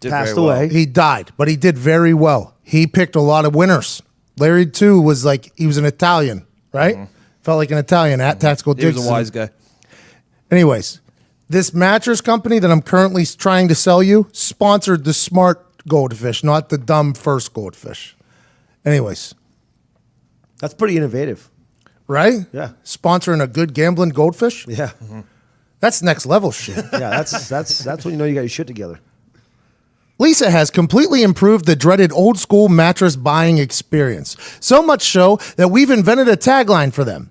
Passed away. He died, but he did very well. He picked a lot of winners. Larry 2 was like, he was an Italian, right? Mm-hmm. Felt like an Italian at Tactical He was Dixon. a wise guy. Anyways, this mattress company that I'm currently trying to sell you sponsored the smart goldfish, not the dumb first goldfish. Anyways, That's pretty innovative. right? Yeah. Sponsoring a good gambling goldfish? Yeah. That's next level shit. Yeah, that's when you know you got your shit together. Lisa has completely improved the dreaded old school mattress buying experience. So much so that we've invented a tagline for them.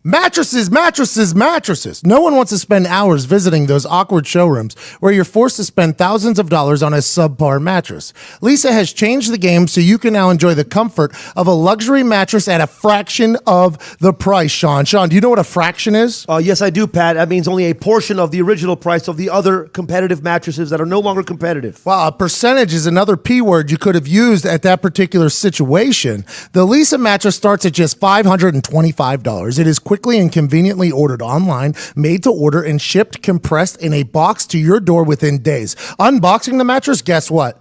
Mattresses, mattresses, mattresses. No one wants to spend hours visiting those awkward showrooms where you're forced to spend thousands of dollars on a subpar mattress. Lisa has changed the game so you can now enjoy the comfort of a luxury mattress at a fraction of the price, Sean. Sean, do you know what a fraction is? Yes, I do, Pat. That means only a portion of the original price of the other competitive mattresses that are no longer competitive. Wow, a percentage is another P word you could have used at that particular situation. The Lisa mattress starts at just $525. It is quickly and conveniently ordered online, made to order, and shipped compressed in a box to your door within days. Unboxing the mattress, guess what?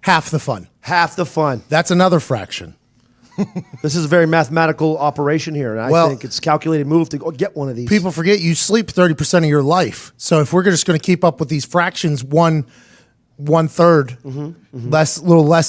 Half the fun. Half the fun. That's another fraction. This is a very mathematical operation here, and I think it's a calculated move to go get one of these. People forget you sleep 30% of your life. So if we're just going to keep up with these fractions, one third, little less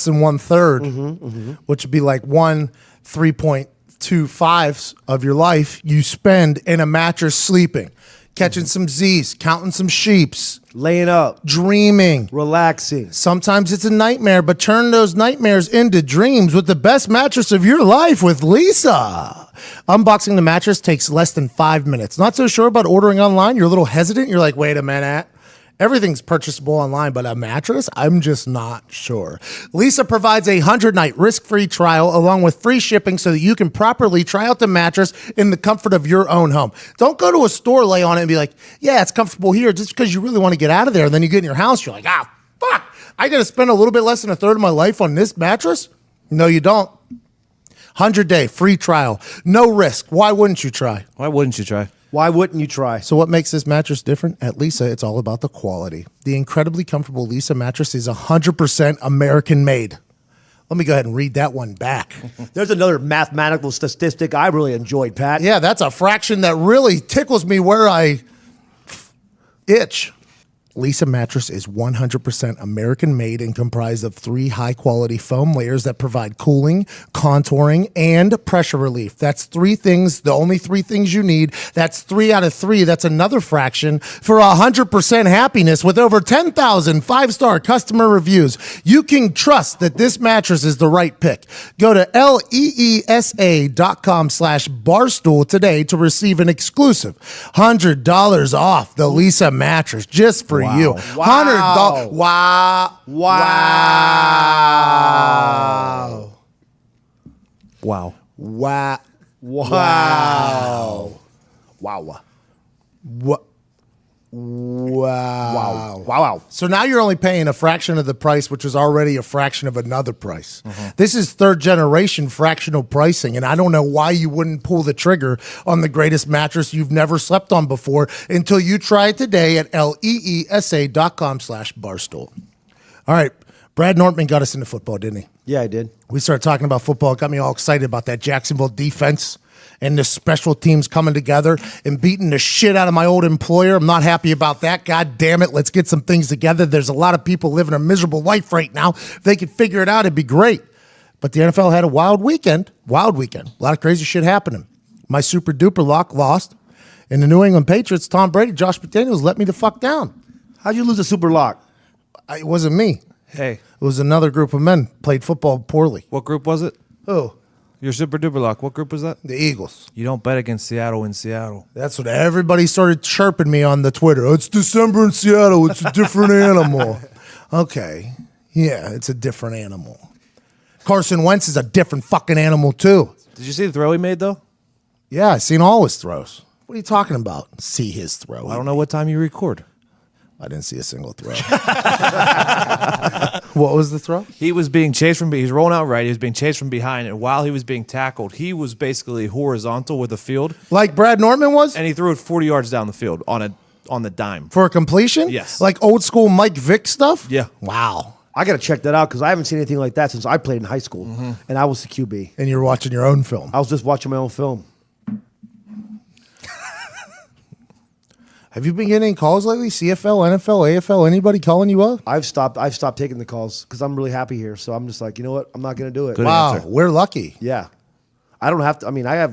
than 1/3, which would be like 3.25 of your life you spend in a mattress sleeping, catching some Z's, counting some sheeps, laying up, dreaming, relaxing. Sometimes it's a nightmare, but turn those nightmares into dreams with the best mattress of your life with Lisa. Unboxing the mattress takes less than 5 minutes. Not so sure about ordering online? You're a little hesitant? You're like, wait a minute. Everything's purchasable online, but a mattress? I'm just not sure. Lisa provides a 100-night risk-free trial along with free shipping so that you can properly try out the mattress in the comfort of your own home. Don't go to a store, lay on it, and be like, yeah, it's comfortable here just because you really want to get out of there. And then you get in your house, you're like, fuck, I got to spend a little bit less than a third of my life on this mattress? No, you don't. 100-day free trial. No risk. Why wouldn't you try? Why wouldn't you try? Why wouldn't you try? So what makes this mattress different? At Lisa, it's all about the quality. The incredibly comfortable Lisa mattress is 100% American made. Let me go ahead and read that one back. There's another mathematical statistic I really enjoyed, Pat. Yeah, that's a fraction that really tickles me where I itch. Lisa mattress is 100% American made and comprised of 3 high-quality foam layers that provide cooling, contouring, and pressure relief. That's 3 things, the only 3 things you need. That's 3 out of 3. That's another fraction for 100% happiness with over 10,000 5-star customer reviews. You can trust that this mattress is the right pick. Go to leesa.com/barstool today to receive an exclusive $100 off the Lisa mattress just for you. $100. Wow. Wow. Wow. Wow. Wow. Wow. Wow. Wow. So now you're only paying a fraction of the price, which is already a fraction of another price. This is 3rd generation fractional pricing, and I don't know why you wouldn't pull the trigger on the greatest mattress you've never slept on before until you try it today at leesa.com/barstool. All right. Brad Nortman got us into football, didn't he? Yeah, I did. We started talking about football. It got me all excited about that Jacksonville defense and the special teams coming together and beating the shit out of my old employer. I'm not happy about that. God damn it. Let's get some things together. There's a lot of people living a miserable life right now. If they could figure it out, it'd be great. But the NFL had a wild weekend. Wild weekend. A lot of crazy shit happening. My super duper lock lost. And the New England Patriots, Tom Brady, Josh McDaniels let me the fuck down. How'd you lose a super lock? It wasn't me. Hey, It was another group of men played football poorly. what group was it? Oh, Your super duper lock. What group was that? the Eagles. You don't bet against Seattle in Seattle. That's what everybody started chirping me on the Twitter. It's December in Seattle. It's a different animal. Okay. Yeah, it's a different animal. Carson Wentz is a different fucking animal, too. Did you see the throw he made, though? Yeah, I seen all his throws. What are you talking about? See his throw. I don't know what time you record. I didn't see a single throw. What was the throw? He was being chased from he's rolling out right. He was being chased from behind, and while he was being tackled, he was basically horizontal with the field, Like Brad Nortman was? and he threw it 40 yards down the field on the dime. For a completion? Yes. Like old school Mike Vick stuff? Yeah. Wow. I got to check that out because I haven't seen anything like that since I played in high school. And I was the QB. And you're watching your own film. I was just watching my own film. Have you been getting any calls lately? CFL, NFL, AFL, anybody calling you up? I've stopped taking the calls because I'm really happy here. So I'm just like, you know what? I'm not going to do it. Good Wow, answer. we're lucky. Yeah. I don't have to. I mean, I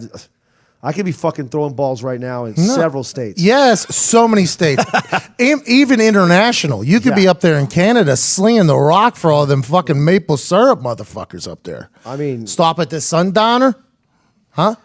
could be fucking throwing balls right now in several states. Yes, so many states. Even international. You could be up there in Canada slinging the rock for all them fucking maple syrup motherfuckers up there. I mean, Stop at the Sundowner? Huh,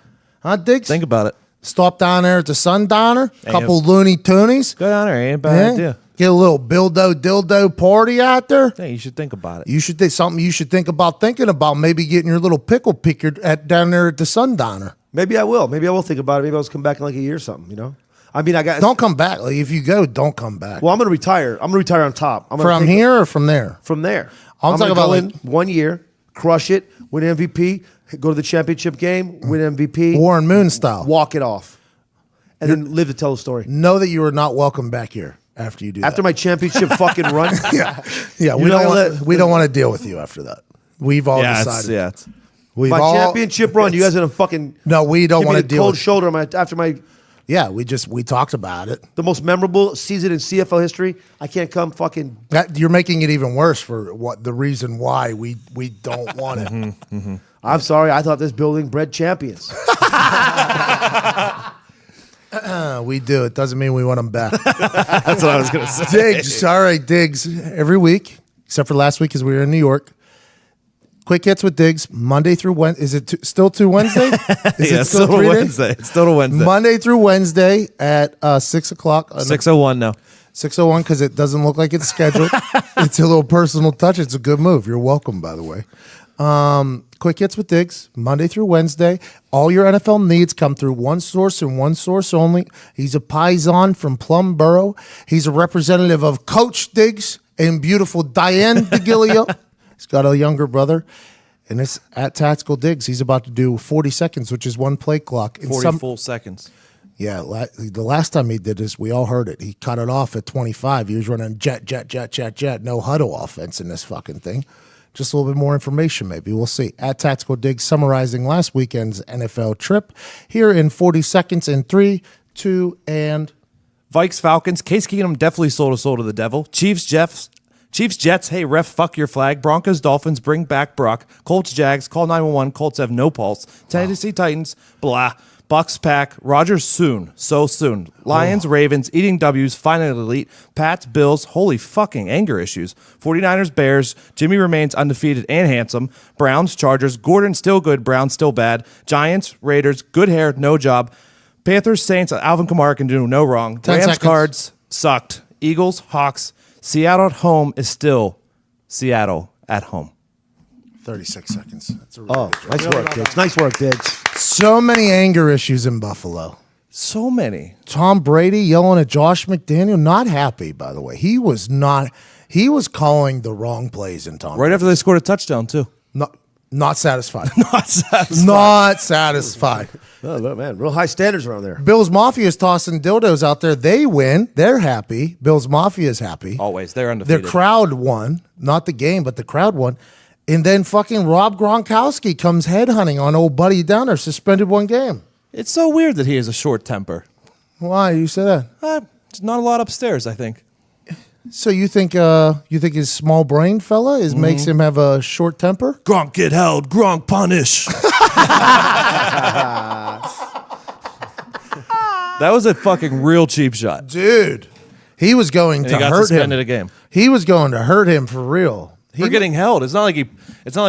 Diggs? Think about it. Stop down there at the Sundowner? Couple Looney Toonies? Go down there. Ain't a bad idea. Get a little dildo party out there? Hey, you should think about it. You should think something you should think about thinking about. Maybe getting your little pickle picker down there at the Sundowner. maybe I will. Maybe I will think about it. Maybe I'll just come back in like a year or something, you know? I mean, Don't come back. Like, if you go, don't come back. Well, I'm going to retire. I'm going to retire on top. I'm gonna From take here or from there? From there. I'm talking gonna about go like- in 1 year, crush it, win MVP, go to the championship game, win MVP, Warren Moon style. walk it off, and then live to tell the story. Know that you are not welcome back here after you do After that. my championship fucking run, Yeah, You we know don't want, what? we don't want to deal with you after that. We've all decided. It's We've my all, championship run, you guys are gonna fucking No, we don't give me want to the deal cold with. shoulder after my Yeah, we talked about it. the most memorable season in CFL history. I can't come fucking. You're making it even worse for what the reason why we don't want it. I'm sorry, I thought this building bred champions. We do. It doesn't mean we want them back. That's what I was going to say. Diggs, all right, Diggs. Every week, except for last week, because we were in New York. Quick hits with Diggs, Monday through Wednesday. Is it still to Wednesday? Is Yeah, it still 3 days? Wednesday. It's still a Wednesday. Monday through Wednesday at 6 o'clock. 6:01 now. 6:01 because it doesn't look like it's scheduled. It's a little personal touch. It's a good move. You're welcome, by the way. Quick hits with Diggs, Monday through Wednesday. All your NFL needs come through one source and one source only. He's a Paisan from Plum Borough. He's a representative of Coach Diggs and beautiful Diane DeGilio. He's got a younger brother. And it's at Tactical Diggs. He's about to do 40 seconds, which is one play clock. And 40 full seconds. Yeah, the last time he did this, we all heard it. He cut it off at 25. He was running jet, no huddle offense in this fucking thing. Just a little bit more information, maybe. We'll see. At Tactical Dig, summarizing last weekend's NFL trip here in 40 seconds in 3, 2, and... Vikes, Falcons. Case Keenum definitely sold a soul to the devil. Chiefs, Jets. Hey, ref, fuck your flag. Broncos, Dolphins. Bring back Brock. Colts, Jags. Call 911. Colts have no pulse. Tennessee Titans. Blah. Bucks, Pack. Rodgers soon. So soon. Lions, Ravens. Eating W's. Finally elite. Pats, Bills. Holy fucking anger issues. 49ers, Bears. Jimmy remains undefeated and handsome. Browns, Chargers. Gordon still good. Brown still bad. Giants, Raiders. Good hair. No job. Panthers, Saints. Alvin Kamara can do no wrong. 10 Rams, seconds. Cards. Sucked. Eagles, Hawks. Seattle at home is still Seattle at home. 36 seconds. That's a really good job. Nice work, Diggs. Nice work, Diggs. So many anger issues in Buffalo. So many. Tom Brady yelling at Josh McDaniel. Not happy, by the way. He was not. He was calling the wrong plays in Tom. Right after they scored a touchdown, too. Not satisfied. Not satisfied. Not satisfied. Oh, look, man, real high standards around there. Bills Mafia is tossing dildos out there. They win. They're happy. Bills Mafia is happy. Always. They're Their undefeated. crowd won. Not the game, but the crowd won. And then fucking Rob Gronkowski comes headhunting on old buddy down there, suspended 1 game. It's so weird that he has a short temper. Why you say that? There's not a lot upstairs, I think. So you think his small brain fella makes him have a short temper? Gronk get held. Gronk punish. That was a fucking real cheap shot. Dude, he was going And to he got hurt suspended him. a game. He was going to hurt him for real. For getting held. It's not like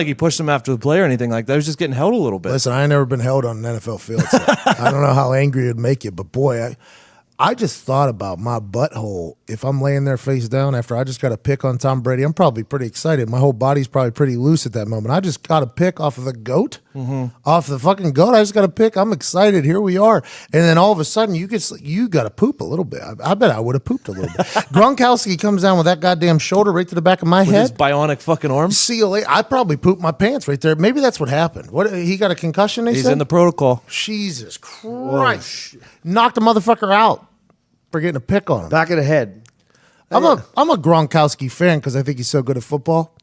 he pushed him after the play or anything like that. He was just getting held a little bit. Listen, I ain't never been held on an NFL field. So I don't know how angry it'd make you, but boy, I just thought about my butthole. If I'm laying there face down after I just got a pick on Tom Brady, I'm probably pretty excited. My whole body's probably pretty loose at that moment. I just got a pick off of the goat, off the fucking goat. I just got a pick. I'm excited. Here we are. And then all of a sudden, you got to poop a little bit. I bet I would have pooped a little bit. Gronkowski comes down with that goddamn shoulder right to the back of my With his head. bionic fucking arm. See you later. I probably pooped my pants right there. Maybe that's what happened. What, he got a concussion, they He's said? in the protocol. Jesus Christ. Knocked the motherfucker out for getting a pick on him. Back of the head. I'm a Gronkowski fan because I think he's so good at football.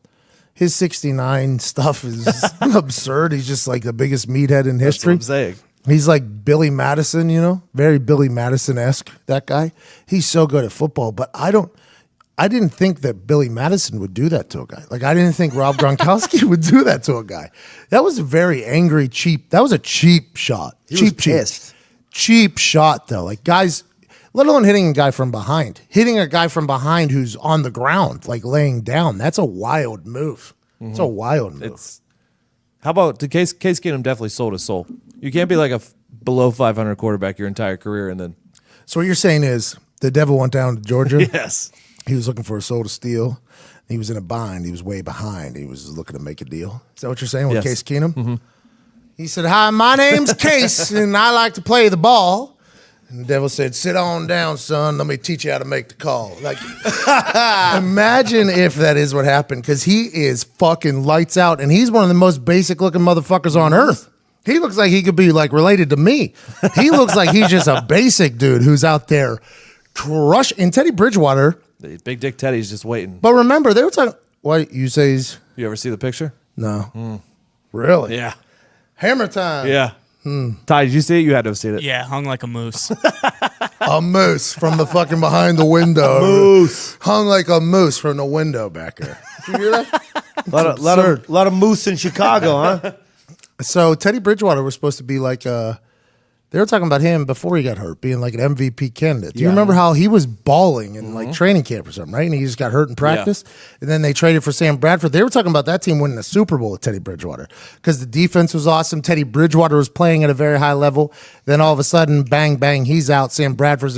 His 69 stuff is absurd. He's just like the biggest meathead in That's what history. I'm saying. He's like Billy Madison, very Billy Madison-esque, that guy. He's so good at football, but I didn't think that Billy Madison would do that to a guy. Like, I didn't think Rob Gronkowski would do that to a guy. That was a very angry, cheap. That was a cheap shot. He was pissed. Cheap shot, though. Like, guys, let alone hitting a guy from behind. Hitting a guy from behind who's on the ground, like laying down. That's a wild move. It's a wild move. How about the Case Keenum definitely sold his soul. You can't be like a below 500 quarterback your entire career and then. So what you're saying is the devil went down to Georgia. Yes. He was looking for a soul to steal. He was in a bind. He was way behind. He was looking to make a deal. Is that what you're saying with Yes. Case Keenum? He said, "Hi, my name's Case, and I like to play the ball." And the devil said, "Sit on down, son. Let me teach you how to make the call." Like, imagine if that is what happened, because he is fucking lights out, and he's one of the most basic looking motherfuckers on earth. He looks like he could be like related to me. He looks like he's just a basic dude who's out there crushing. And Teddy Bridgewater. Big Dick Teddy's just waiting. But remember, they were talking. What you say? He's You ever see the picture? no, really? Yeah. Hammer time. Yeah. Ty, did you see it? You had to have seen it. Yeah, hung like a moose. A moose from the fucking behind the window. Moose hung like a moose from the window back there. Did you hear that? A lot of moose in Chicago, huh? So Teddy Bridgewater was supposed to be like they were talking about him before he got hurt, being like an MVP candidate. Do you remember how he was balling in like training camp or something, right? And he just got hurt in practice. And then they traded for Sam Bradford. They were talking about that team winning the Super Bowl with Teddy Bridgewater because the defense was awesome. Teddy Bridgewater was playing at a very high level. Then all of a sudden, bang, bang, he's out. Sam Bradford's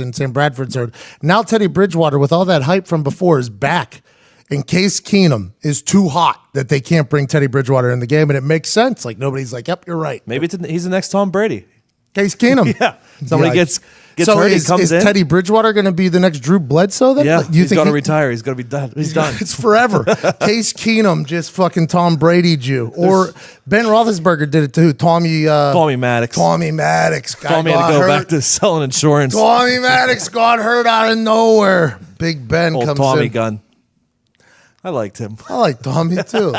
hurt. Now Teddy Bridgewater, with all that hype from before, is back. In case Keenum is too hot that they can't bring Teddy Bridgewater in the game. And it makes sense. Like, nobody's like, yep, you're right. Maybe he's the next Tom Brady. Case Keenum. Yeah. Somebody Yikes. gets Gets hurt, he comes is in. Teddy Bridgewater going to be the next Drew Bledsoe? Then Yeah, you he's think going to retire. He's going to be done. He's done. It's forever. Case Keenum just fucking Tom Brady'd you, or Ben Roethlisberger did it too. Tommy Maddox. Tommy Maddox. Tommy had to go back to selling insurance. Tommy Maddox got hurt out of nowhere. Big Ben Old comes Tommy in. gun. I liked him. I like Tommy too.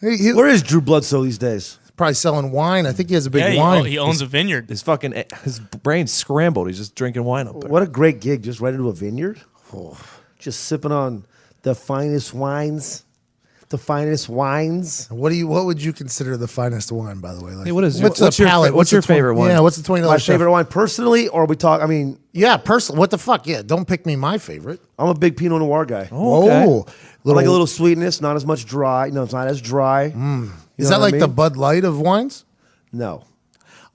Where is Drew Bledsoe these days? Probably selling wine. I think he has a big Yeah, wine. he owns a vineyard. His brain's scrambled. He's just drinking wine up there. What a great gig, just right into a vineyard. Oh, just sipping on the finest wines. The finest wines. What would you consider the finest wine, by the way? Like, Hey, what's the your palate? what's your the twen- favorite one? Yeah, what's the $20 My chef? favorite wine personally, or we talk, I mean, Yeah, personal. What the fuck? Yeah, don't pick me my favorite. I'm a big Pinot Noir guy. okay. Whoa. I like a little sweetness, not as much dry. No, it's not as dry. Is know that what I like the mean? Bud Light of wines? No.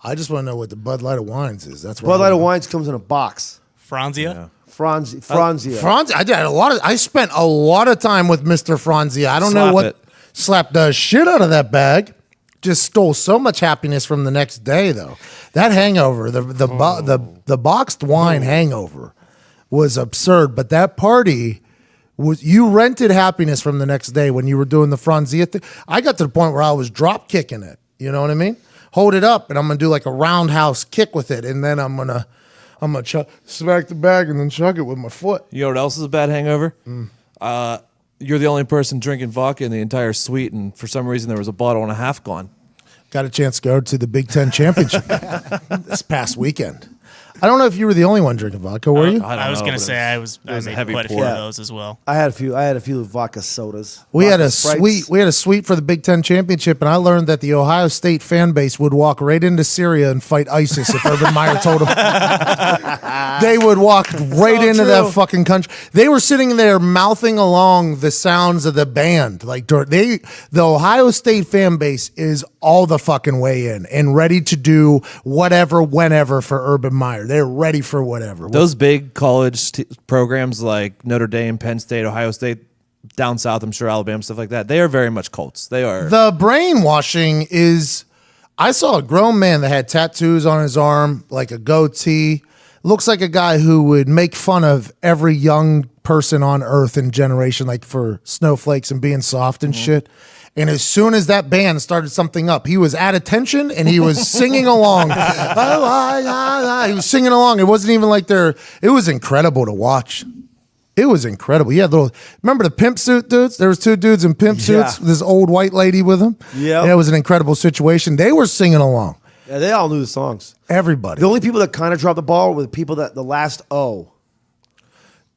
I just want to know what the Bud Light of wines is. That's what Bud I Light of wanna- wines comes in a box. Franzia. Franzia. Franz, I did a lot of. I spent a lot of time with Mr. Franzia. I don't know Slap what it. slapped the shit out of that bag. Just stole so much happiness from the next day, though. That hangover, the boxed wine hangover, was absurd. But that party was, you rented happiness from the next day when you were doing the Franzia thing. I got to the point where I was drop kicking it. You know what I mean? Hold it up, and I'm gonna do like a roundhouse kick with it, and then I'm gonna smack the bag and then chug it with my foot. You know what else is a bad hangover? You're the only person drinking vodka in the entire suite, and for some reason there was a bottle and a half gone. Got a chance to go to the Big Ten Championship this past weekend. I don't know if you were the only one drinking vodka, were you? I was know, going but to say I was was a made heavy quite a few pour. of those as well. I had a few vodka sodas. We had Vodka a Sprites. suite for the Big Ten Championship, and I learned that the Ohio State fan base would walk right into Syria and fight ISIS if Urban Meyer told them. They would walk right into that fucking country. They were sitting there mouthing along the sounds of the band. Like the Ohio State fan base is all the fucking way in and ready to do whatever, whenever for Urban Meyer. They're ready for whatever. Those big college programs like Notre Dame, Penn State, Ohio State, down south, I'm sure Alabama, stuff like that, they are very much cults. They are. The brainwashing is. I saw a grown man that had tattoos on his arm, like a goatee. Looks like a guy who would make fun of every young person on earth and generation, like for snowflakes and being soft and shit. And as soon as that band started something up, he was at attention and he was singing along. He was singing along. It wasn't even like it was incredible to watch. It was incredible. Yeah, remember the pimp suit dudes? There was two dudes in pimp suits, this old white lady with them. Yep. Yeah, it was an incredible situation. They were singing along. Yeah, they all knew the songs. Everybody. The only people that kind of dropped the ball were the people that the last O.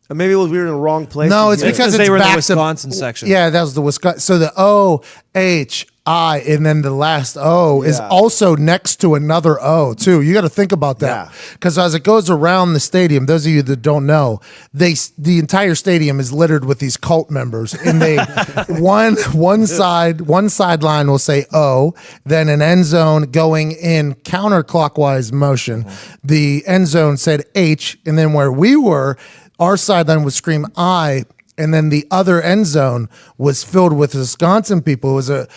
And maybe it was we were in the wrong place. No, it's Yeah. because they it's were in the back to- Wisconsin section. Yeah, that was the Wisconsin. So the O-H-I and then the last O is Yeah. also next to another O too. You got to think about that Yeah. because as it goes around the stadium, those of you that don't know, the entire stadium is littered with these cult members, and they one sideline will say O, then an end zone going in counterclockwise motion. The end zone said H, and then where we were, our sideline would scream I, and then the other end zone was filled with Wisconsin people. It was it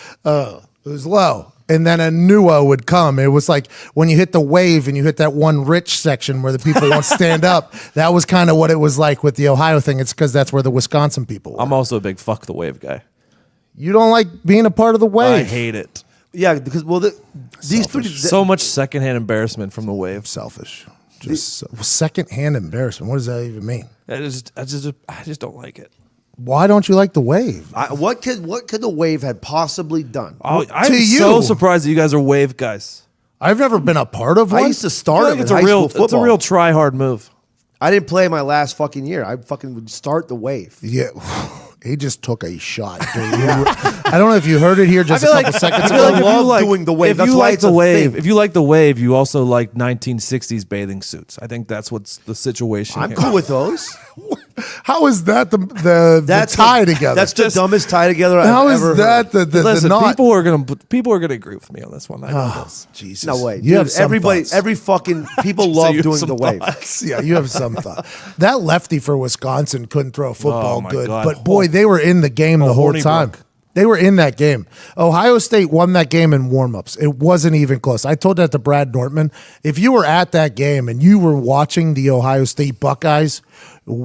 was low. And then a new O would come. It was like when you hit the wave and you hit that one rich section where the people won't stand up. That was kind of what it was like with the Ohio thing. It's because that's where the Wisconsin people were. I'm also a big fuck the wave guy. You don't like being a part of the wave. I hate it. Yeah, because these three. So much secondhand embarrassment from the wave. Selfish. Just secondhand embarrassment. What does that even mean? I just don't like it. Why don't you like the wave? What could the wave had possibly done? I'm to so you. surprised that you guys are wave guys. I've never been a part of one. I used to I start feel them like in high school football. it's a real try hard move. I didn't play my last fucking year. I fucking would start the wave. Yeah, he just took a shot, dude. I don't know if you heard it here just a couple seconds I feel ago. like I love doing the wave. If That's you why like it's the a wave, thing. if you like the wave, you also like 1960s bathing suits. I think that's what's the situation. I'm here. cool with those. How is that the tie together? That's the dumbest tie together How I've is ever that heard. the Listen, knot? people are gonna agree with me on this one. I know this. Jesus. No way. You Dude, have some everybody, thoughts. every fucking people So love you have doing some the wave. Yeah, you have some thought. That lefty for Wisconsin couldn't throw a football Oh, my good, God. but boy, they were in the game the whole horny time. buck. They were in that game. Ohio State won that game in warmups. It wasn't even close. I told that to Brad Nortman. If you were at that game and you were watching the Ohio State Buckeyes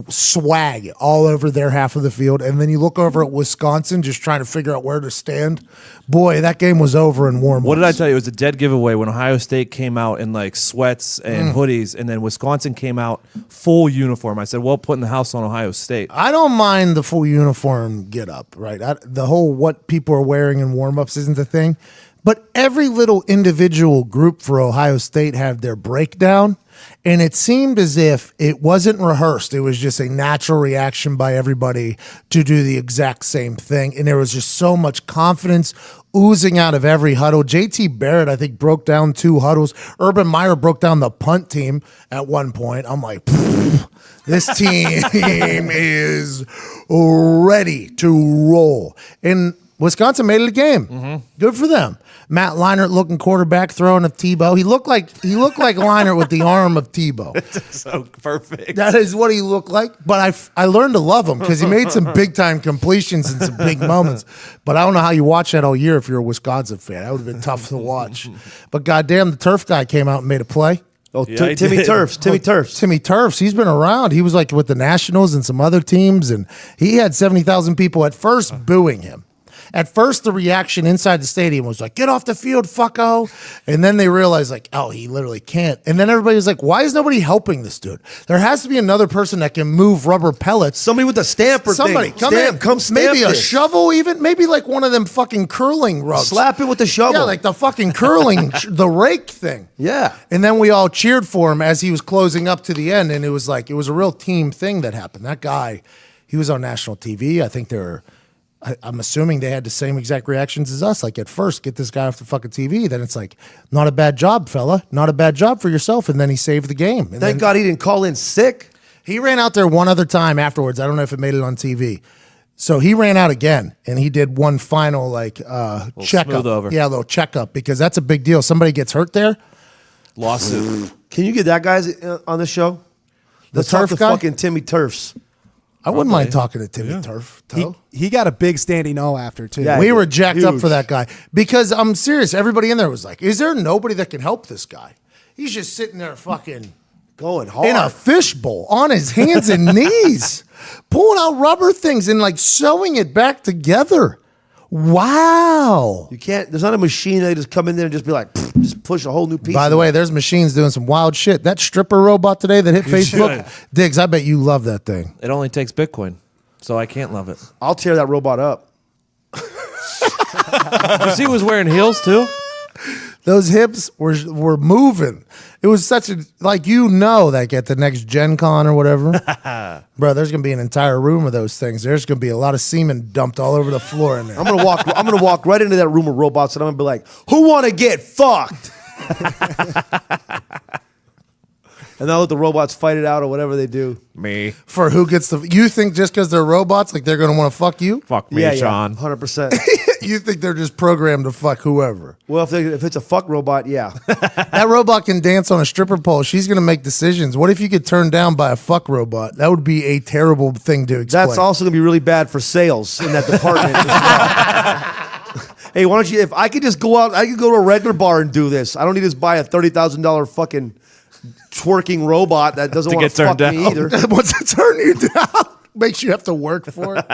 swag all over their half of the field, and then you look over at Wisconsin just trying to figure out where to stand, boy, that game was over in warmups. What did I tell you? It was a dead giveaway when Ohio State came out in like sweats and hoodies, and then Wisconsin came out full uniform. I said, well, putting the house on Ohio State. I don't mind the full uniform get up, right? The whole what people are wearing in warmups isn't the thing. But every little individual group for Ohio State had their breakdown, and it seemed as if it wasn't rehearsed. It was just a natural reaction by everybody to do the exact same thing, and there was just so much confidence oozing out of every huddle. JT Barrett, I think, broke down 2 huddles. Urban Meyer broke down the punt team at one point. I'm like, this team is ready to roll. And Wisconsin made it a game. Good for them. Matt Leinart looking quarterback throwing of Tebow. He looked like Leinart with the arm of Tebow. So perfect. That is what he looked like. But I learned to love him because he made some big time completions and some big moments. But I don't know how you watch that all year if you're a Wisconsin fan. That would have been tough to watch. But goddamn, the turf guy came out and made a play. Oh, Yeah, he Timmy did. Turfs. Timmy Turfs. Timmy Turfs, he's been around. He was like with the Nationals and some other teams, and he had 70,000 people at first booing him. At first, the reaction inside the stadium was like, get off the field, fucko. And then they realized, like, oh, he literally can't. And then everybody was like, why is nobody helping this dude? There has to be another person that can move rubber pellets. Somebody with a stamper Somebody, thing. come in. Come stamp Maybe a this. shovel even. Maybe like one of them fucking curling rugs. Slap it with the shovel. Yeah, like the fucking curling, the rake thing. Yeah. And then we all cheered for him as he was closing up to the end. And it was like, it was a real team thing that happened. That guy, he was on national TV. I think I'm assuming they had the same exact reactions as us. Like at first, get this guy off the fucking TV. Then it's like, not a bad job, fella. Not a bad job for yourself. And then he saved the game. And Thank God he didn't call in sick. he ran out there one other time afterwards. I don't know if it made it on TV. So he ran out again, and he did one final like checkup. smooth over. Yeah, a little checkup because that's a big deal. Somebody gets hurt there. Lawsuit. Can you get that guys on the show? Let's talk turf to guy? fucking Timmy Turfs. I wouldn't mind talking to Timmy Turf. He got a big standing O after, too. Yeah. We were jacked up Huge. for that guy because I'm serious. Everybody in there was like, is there nobody that can help this guy? He's just sitting there fucking Going hard. in a fishbowl on his hands and knees, pulling out rubber things and like sewing it back together. Wow. You can't, there's not a machine that just come in there and just be like, just push a whole new piece. By the way, there's machines doing some wild shit. That stripper robot today that hit Facebook, Diggs, I bet you love that thing. It only takes Bitcoin, so I can't love it. I'll tear that robot up. You see, he was wearing heels too. Those hips were moving. It was such a like like at the next Gen Con or whatever, bro. There's gonna be an entire room of those things. There's gonna be a lot of semen dumped all over the floor in there. I'm gonna walk right into that room of robots and I'm gonna be like, who wanna get fucked? And I'll let the robots fight it out or whatever they do. Me. For who gets the? You think just because they're robots, like they're gonna want to fuck you? Fuck me, Sean. 100%. You think they're just programmed to fuck whoever? Well, if it's a fuck robot, yeah. That robot can dance on a stripper pole. She's gonna make decisions. What if you get turned down by a fuck robot? That would be a terrible thing to explain. That's also gonna be really bad for sales in that department as well. Hey, why don't you? If I could just go out, I could go to a regular bar and do this. I don't need to buy a $30,000 fucking twerking robot that doesn't want get to fuck turned me down. either. What's it turn you down? Makes you have to work for it.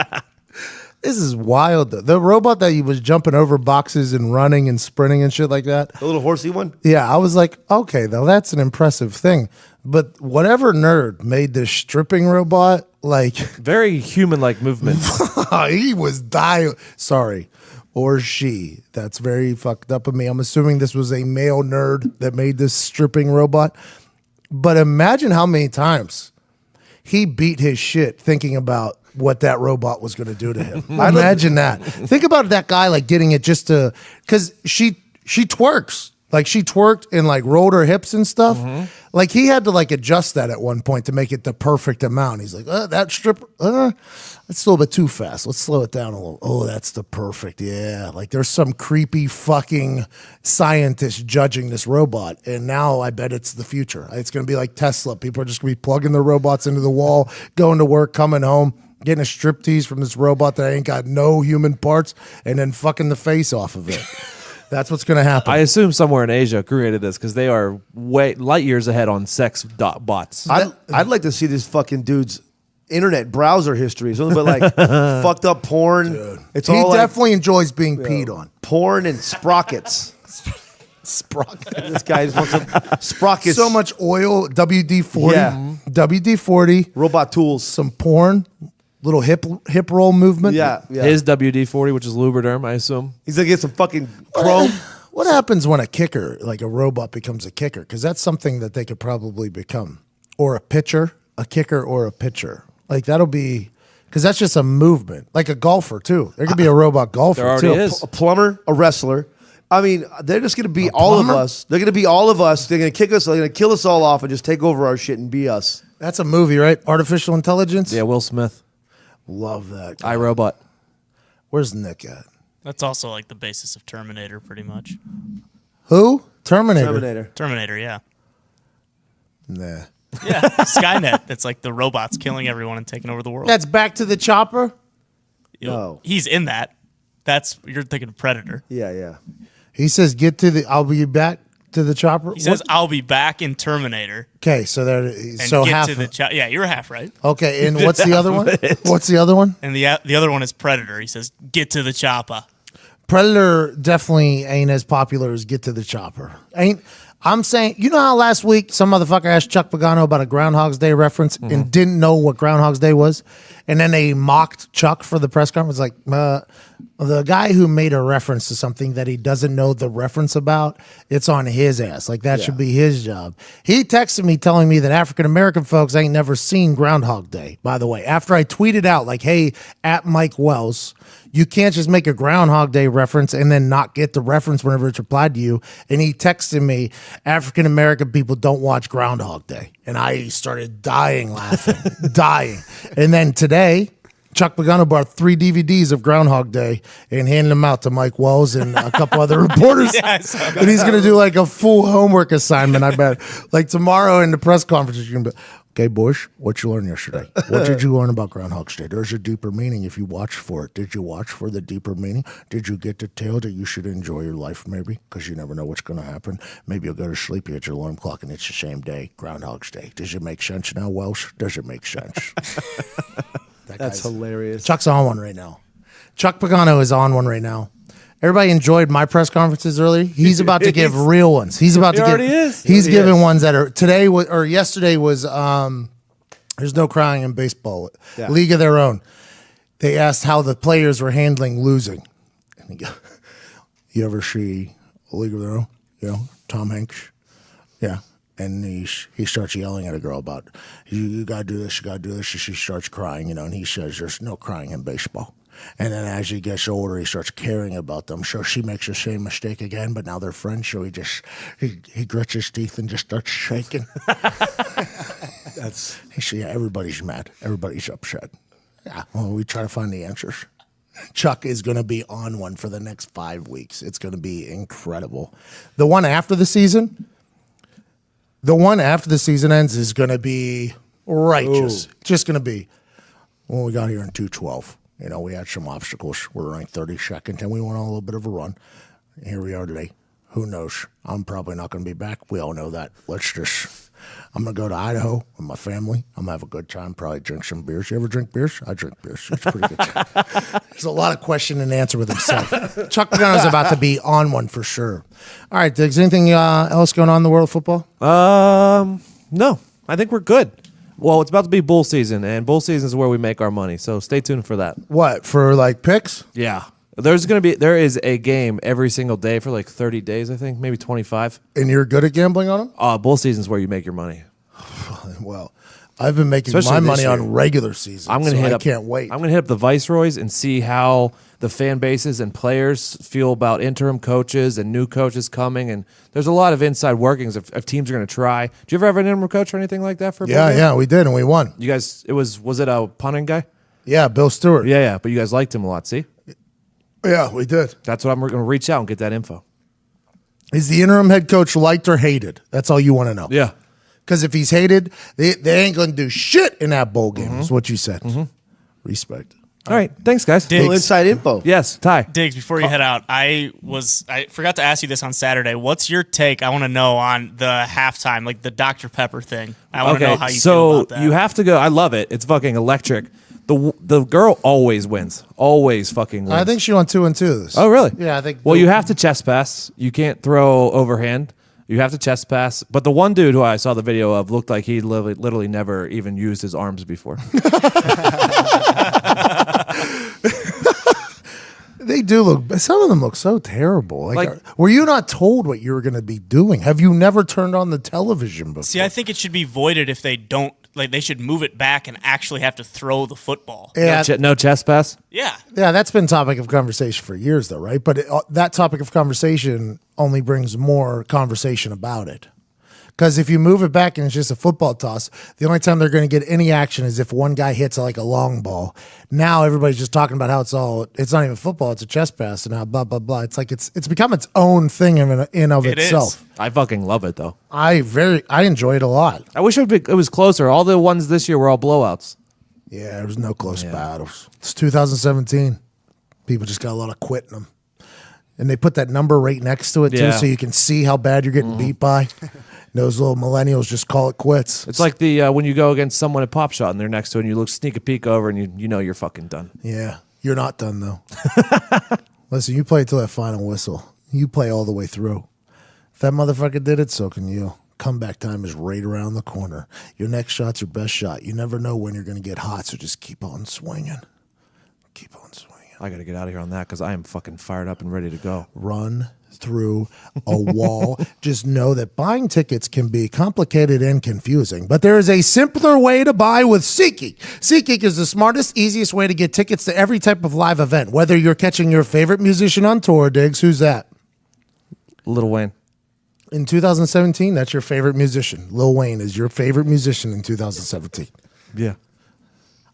This is wild. Though. The robot that he was jumping over boxes and running and sprinting and shit like that. The little horsey one. Yeah, I was like, okay, though that's an impressive thing. But whatever nerd made this stripping robot, like Very human-like movements. he was dying. Sorry. Or she. That's very fucked up of me. I'm assuming this was a male nerd that made this stripping robot. But imagine how many times he beat his shit thinking about what that robot was going to do to him. Imagine that. Think about that guy like getting it just to, because she twerks. Like she twerked and like rolled her hips and stuff. Like he had to like adjust that at one point to make it the perfect amount. He's like, that stripper, that's a little bit too fast. Let's slow it down a little. Oh, that's the perfect. Yeah. Like there's some creepy fucking scientist judging this robot. And now I bet it's the future. It's going to be like Tesla. People are just going to be plugging their robots into the wall, going to work, coming home. getting a striptease from this robot that ain't got no human parts, and then fucking the face off of it. That's what's going to happen. I assume somewhere in Asia created this because they are light years ahead on sex bots. I'd like to see this fucking dude's internet browser history. It's nothing but like fucked up porn. Dude. It's He all definitely enjoys being peed on. porn and sprockets. Sprocket. This guy just wants some sprockets. So much oil, WD-40, Yeah. WD-40, robot tools. some porn, little hip roll movement. Yeah. His WD-40, which is Lubriderm, I assume. He's gonna get some fucking chrome. What happens when a kicker, like a robot, becomes a kicker? Because that's something that they could probably become. Or a pitcher, a kicker or a pitcher. Like that'll be, because that's just a movement. Like a golfer too. There could be a robot golfer There already too. is. A plumber, a wrestler. I mean, they're just gonna be all of plumber? us. They're gonna be all of us. They're gonna kick us. They're gonna kill us all off and just take over our shit and be us. That's a movie, right? Artificial intelligence? Yeah, Will Smith. Love that guy. iRobot. Where's Nick at? That's also like the basis of Terminator, pretty much. Who? Terminator. Terminator. Terminator, yeah. Nah. Yeah, Skynet. That's like the robots killing everyone and taking over the world. That's Back to the Chopper? No. He's in that. You're thinking of Predator. Yeah. He says, I'll be back to the chopper. He says, "I'll be back in Terminator." Okay, so there. And So get half. to the yeah, you're half right. Okay, and what's the other one? What's the other one? And the other one is Predator. He says, "Get to the chopper." Predator definitely ain't as popular as Get to the Chopper. I'm saying, you know how last week some motherfucker asked Chuck Pagano about a Groundhog's Day reference and didn't know what Groundhog's Day was? And then they mocked Chuck for the press conference. Like, the guy who made a reference to something that he doesn't know the reference about, it's on his ass. Like, that should be his job. He texted me telling me that African-American folks ain't never seen Groundhog Day, by the way. After I tweeted out, like, hey, at Mike Wells, you can't just make a Groundhog Day reference and then not get the reference whenever it's replied to you. And he texted me, African American people don't watch Groundhog Day. And I started dying laughing, dying. And then today, Chuck Pagano bought 3 DVDs of Groundhog Day and handed them out to Mike Wells and a couple other reporters. And he's going to do like a full homework assignment, I bet. Like tomorrow in the press conference, you're going to be, okay, Bush, what you learn yesterday? What did you learn about Groundhog's Day? There's a deeper meaning if you watch for it. Did you watch for the deeper meaning? Did you get the tale that you should enjoy your life maybe? Because you never know what's going to happen. Maybe you'll go to sleep, you hit your alarm clock, and it's the same day, Groundhog's Day. Does it make sense now, Welsh? Does it make sense? That's hilarious. Chuck's on one right now. Chuck Pagano is on one right now. Everybody enjoyed my press conferences earlier. He's about to give real ones. He's about to give. already is. He's giving ones that are today or yesterday was. There's no crying in baseball. Yeah. League of Their Own. They asked how the players were handling losing. And he go, you ever see a League of Their Own? You know, Tom Hanks. Yeah. And he starts yelling at a girl about, you got to do this, you got to do this. And she starts crying, you know, and he says, there's no crying in baseball. And then as he gets older, he starts caring about them. So she makes the same mistake again, but now they're friends. So he grits his teeth and just starts shaking. He said, yeah, everybody's mad. Everybody's upset. Yeah, well, we try to find the answers. Chuck is going to be on one for the next 5 weeks. It's going to be incredible. The one after the season ends is going to be righteous. Just going to be, when we got here in 212, you know, we had some obstacles. We're ranked 32nd, and we went on a little bit of a run. Here we are today. Who knows? I'm probably not going to be back. We all know that. I'm going to go to Idaho with my family. I'm going to have a good time, probably drink some beers. You ever drink beers? I drink beers. It's a pretty good time. There's a lot of question and answer with himself. Chuck Pagano's about to be on one for sure. All right, Diggs, anything else going on in the world of football? No, I think we're good. Well, it's about to be bull season, and bull season is where we make our money. So stay tuned for that. What, for like picks? Yeah. There is a game every single day for like 30 days, I think, maybe 25. And you're good at gambling on them? Bull season is where you make your money. Well, I've been making Especially my money this year. on regular season. I can't wait. I'm going to hit up the Viceroys and see how the fan bases and players feel about interim coaches and new coaches coming. And there's a lot of inside workings if teams are going to try. Do you ever have an interim coach or anything like that for a big game? Yeah, we did, and we won. You guys, was it a punting guy? Yeah, Bill Stewart. Yeah, but you guys liked him a lot, see? Yeah, we did. That's what I'm going to reach out and get that info. Is the interim head coach liked or hated? That's all you want to know. Yeah. Because if he's hated, they ain't going to do shit in that bowl game, is what you said. Respect. All right. Thanks, guys. Little inside info. Yes, Ty. Diggs, before you head out, I forgot to ask you this on Saturday. What's your take? I want to know on the halftime, like the Dr. Pepper thing. I want to know how you feel about that. You have to go. I love it. It's fucking electric. The girl always wins. Always fucking wins. I think she won 2 and 2. Oh, really? Yeah, I think. Well, you have to chest pass. You can't throw overhand. You have to chest pass. But the one dude who I saw the video of looked like he literally never even used his arms before. They do look. Some of them look so terrible. Like- Were you not told what you were going to be doing? Have you never turned on the television before? See, I think it should be voided if they don't. Like, they should move it back and actually have to throw the football. Yeah, No chest pass? Yeah. yeah, that's been topic of conversation for years, though, right? But that topic of conversation only brings more conversation about it. Because if you move it back and it's just a football toss, the only time they're going to get any action is if one guy hits like a long ball. Now everybody's just talking about how it's not even football, it's a chest pass, and now blah blah blah. It's like it's become its own thing in of It itself. is. I fucking love it, though. I enjoy it a lot. I wish it was closer. All the ones this year were all blowouts. Yeah, there was no close battles. It's 2017. People just got a lot of quitting them. And they put that number right next to it, too, Yeah. so you can see how bad you're getting beat by. Those little millennials just call it quits. It's like the when you go against someone at Pop Shot and they're next to it and you look sneak a peek over and you know you're fucking done. Yeah, you're not done, though. Listen, you play till that final whistle. You play all the way through. If that motherfucker did it, so can you. Comeback time is right around the corner. Your next shot's your best shot. You never know when you're going to get hot, so just keep on swinging. Keep on swinging. I got to get out of here on that because I am fucking fired up and ready to go. Run through a wall. Just know that buying tickets can be complicated and confusing, but there is a simpler way to buy with SeatGeek. SeatGeek is the smartest, easiest way to get tickets to every type of live event. Whether you're catching your favorite musician on tour, Diggs, who's that? Lil Wayne. In 2017, that's your favorite musician. Lil Wayne is your favorite musician in 2017. Yeah.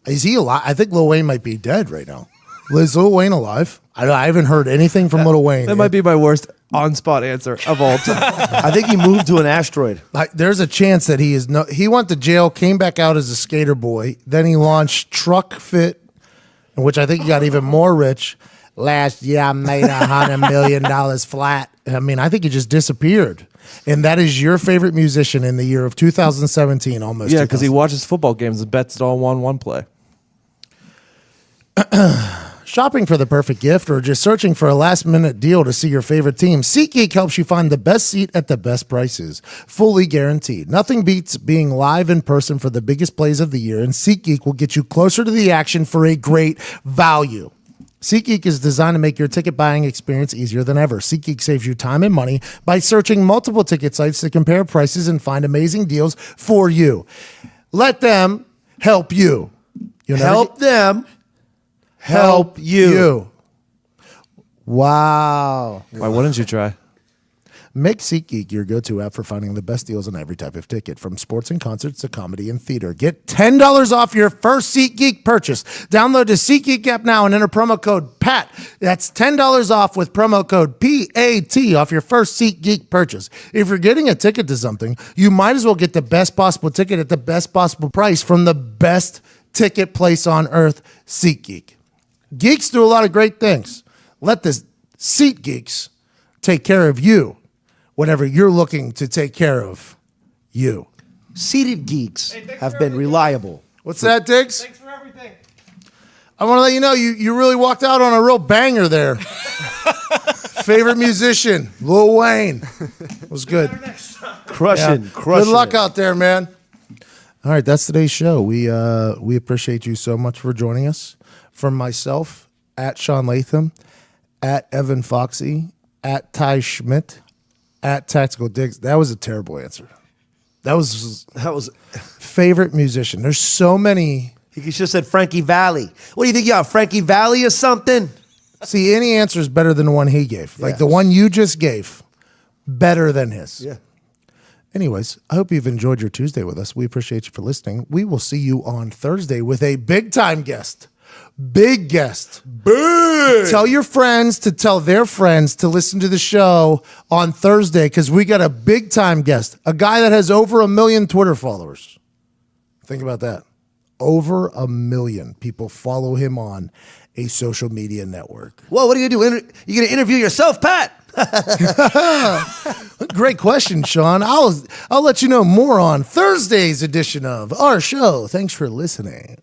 Is he alive? I think Lil Wayne might be dead right now. Is Lil Wayne alive? I haven't heard anything from Lil Wayne. That might be my worst on-spot answer of all time. I think he moved to an asteroid. There's a chance that he went to jail, came back out as a skater boy, then he launched Truck Fit, in which I think he got even more rich. Last year I made $100 million flat. I mean, I think he just disappeared. And that is your favorite musician in the year of 2017, almost. Yeah, because he watches football games and bets it all on one play. Shopping for the perfect gift or just searching for a last-minute deal to see your favorite team, SeatGeek helps you find the best seat at the best prices. Fully guaranteed. Nothing beats being live in person for the biggest plays of the year, and SeatGeek will get you closer to the action for a great value. SeatGeek is designed to make your ticket buying experience easier than ever. SeatGeek saves you time and money by searching multiple ticket sites to compare prices and find amazing deals for you. Let them help you. Help them. Help you. Wow. Why wouldn't you try? Make SeatGeek your go-to app for finding the best deals on every type of ticket, from sports and concerts to comedy and theater. Get $10 off your first SeatGeek purchase. Download the SeatGeek app now and enter promo code PAT. That's $10 off with promo code PAT off your first SeatGeek purchase. If you're getting a ticket to something, you might as well get the best possible ticket at the best possible price from the best ticket place on earth, SeatGeek. Geeks do a lot of great things. Let the SeatGeeks take care of you whenever you're looking to take care of you. Seated geeks have been reliable. What's that, Diggs? Thanks for everything. I want to let you know you really walked out on a real banger there. Favorite musician, Lil Wayne. Was good. Crushing. Good luck out there, man. All right, that's today's show. We appreciate you so much for joining us. From myself, at Sean Latham, at Evan Foxy, at Ty Schmidt, at Tactical Diggs. That was a terrible answer. That was favorite musician. There's so many. He should have said Frankie Valli. What do you think you got, Frankie Valli or something? See, any answer is better than the one he gave. Like the one you just gave, better than his. Yeah. Anyways, I hope you've enjoyed your Tuesday with us. We appreciate you for listening. We will see you on Thursday with a big-time guest. Big guest. Big. Tell your friends to tell their friends to listen to the show on Thursday because we got a big-time guest, a guy that has over 1 million Twitter followers. Think about that. over 1 million people follow him on a social media network. Well, what are you going to do? You going to interview yourself, Pat? Great question, Sean. I'll let you know more on Thursday's edition of our show. Thanks for listening.